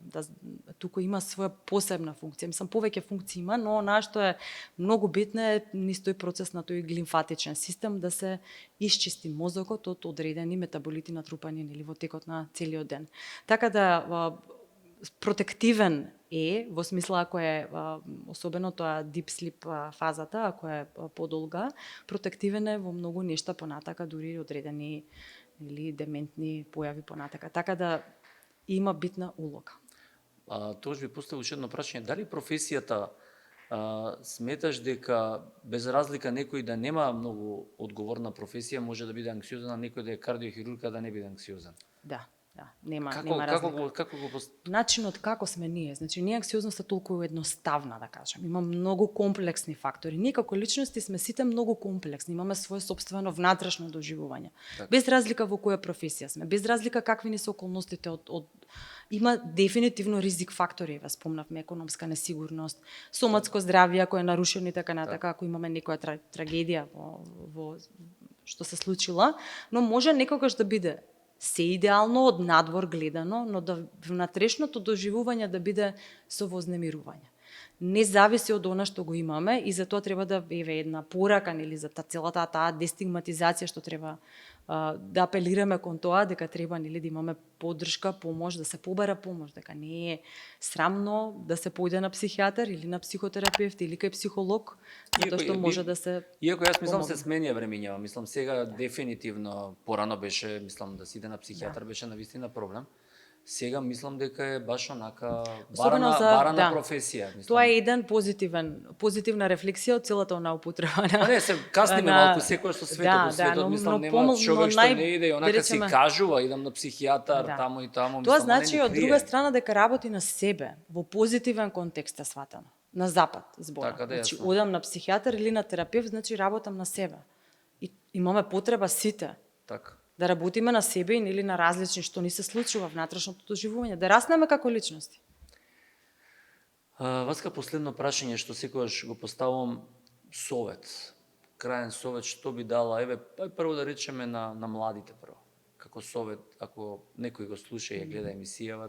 Speaker 2: туку има своја посебна функција. Мислам повеќе функции има, но она што е многу битно е низ тој процес на тој глимфатичен систем да се исчисти мозокот од одредени метаболити натрупани нели во текот на целиот ден. Така да протективен е во смисла ако е особено тоа deep sleep фазата, ако е подолга, протективен е во многу нешта понатака, дури одредени или дементни појави понатака. Така да има битна улога.
Speaker 1: Тоа би поставил уште едно прашање. Дали професијата сметаш дека без разлика некој да нема многу одговорна професија може да биде анксиозен, а некој да е кардиохирург да не биде анксиозен?
Speaker 2: Да, нема разлика.
Speaker 1: Како го
Speaker 2: Начинот како сме ние, значи ние анксиозноста толку едноставна да кажем. Има многу комплексни фактори. Ние како личности сме сите многу комплексни, имаме свое сопствено внатрешно доживување.
Speaker 1: Так.
Speaker 2: Без разлика во која професија сме, без разлика какви ни се околностите има дефинитивно ризик фактори, ве спомнавме економска несигурност, соматско здравје ако е нарушено и така натака, ако имаме некоја трагедија во што се случила, но може некогаш да биде се идеално од надвор гледано, но да внатрешното доживување да биде со вознемирување. Не зависи од она што го имаме и затоа треба да еве една порака нели за целата таа дестигматизација што треба да апелираме кон тоа дека треба нели да имаме поддршка, помош, да се побара помош, дека не е срамно да се појде на психијатар или на психотерапевт или кај психолог, затоа што може да се
Speaker 1: Иако јас мислам се сменија времињава, мислам сега дефинитивно порано беше, мислам да се иде на психијатар беше навистина проблем. Сега мислам дека е баш онака барана професија. Мислам.
Speaker 2: Тоа е еден позитивна рефлексија од целата онаа употреба.
Speaker 1: Не, се касниме малку секој што светот, мислам нема човек што не иде и онака си кажува, идам на психијатар, таму и таму.
Speaker 2: Тоа значи од друга страна дека работи на себе, во позитивен контекст е сватано. На запад збора.
Speaker 1: Така,
Speaker 2: значи одам на психијатар или на терапевт, значи работам на себе. И имаме потреба сите.
Speaker 1: Така.
Speaker 2: Да работиме на себе или на различни што ни се случува внатрешното доживување, да раснеме како личности.
Speaker 1: Васка, последно прашање што секогаш го поставувам, совет. Крајен совет што би дала, еве, прво да речеме на младите прво. Како совет, ако некој го слуша и ја гледа емисијава,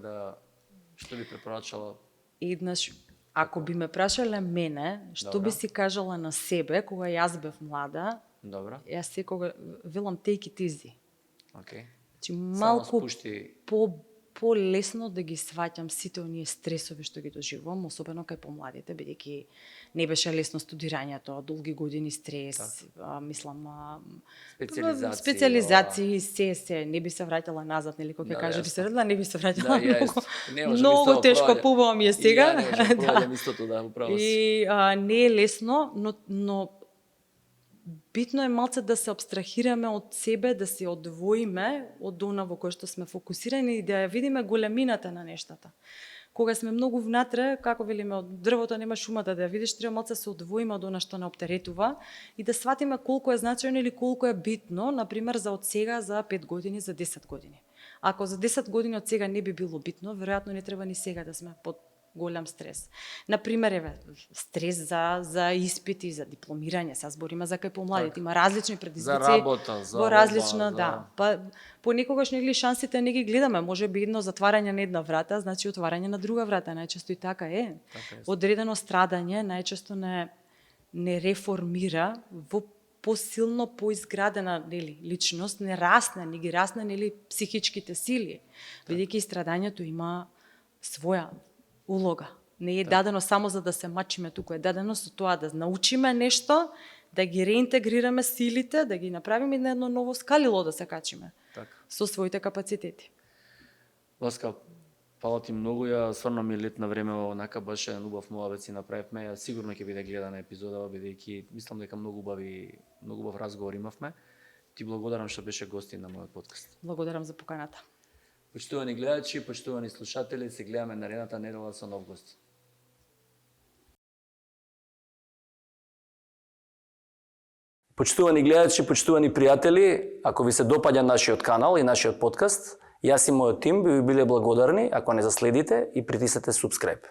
Speaker 1: што би препорачала?
Speaker 2: Еднаш, ако би ме прашале мене, што би си кажала на себе кога јас бев млада,
Speaker 1: Добра.
Speaker 2: Јас секога велам take it easy.
Speaker 1: Okay.
Speaker 2: Значи малку полесно да ги сваќам сите оние стресови што ги доживувам, особено кај помладите, бидејќи не беше лесно студирањето, долги години стрес, мислам, специализации, се, не би се враќала назад, нели, кога ќе кажа би се враќала, не би се враќала. Многу тешко, побава ми е сега. И не е лесно, но битно е малце да се абстрахираме од себе, да се одвоиме од она во кое што сме фокусирани и да ја видиме големината на нештата. Кога сме многу внатре, како велиме, од дрвото нема шумата, да ја видиш, треба малце се одвоиме од она што не оптеретува и да сватиме колку е значајно или колку е битно, например, за од сега, за 5 години, за 10 години. Ако за 10 години од сега не би било битно, веројатно не треба ни сега да сме под голем стрес. Например, стрес за испити, за дипломирање, се збориме за кај помладите, има различни предизвици.
Speaker 1: За работа, за
Speaker 2: во различна, да. Па понекогаш нели шансите не ги гледаме, може би едно затварање на една врата, значи отварање на друга врата, најчесто и така е. Одредено страдање најчесто не реформира во посилно поизградена нели личност, не расне, не ги расне нели психичките сили, бидејќи страдањето има своја улога. Не е дадено само за да се мачиме туку, е дадено со тоа да научиме нешто, да ги реинтегрираме силите, да ги направиме на едно ново скалило да се качиме. Со своите капацитети.
Speaker 1: Васка, фала ти многу, ја стварно ми летна време онака баш еден убав муабет си направивме, ја сигурно ќе биде гледана епизода, бидејќи мислам дека многу убав разговор имавме. Ти благодарам што беше гостин на мојот подкаст.
Speaker 2: Благодарам за поканата.
Speaker 1: Почитувани гледачи, почитувани слушатели, се гледаме наредната недела со нов гост. Почитувани гледачи, почитувани пријатели, ако ви се допаѓа нашиот канал и нашиот подкаст, јас и мојот тим би ви биле благодарни ако не заследите и притиснете subscribe.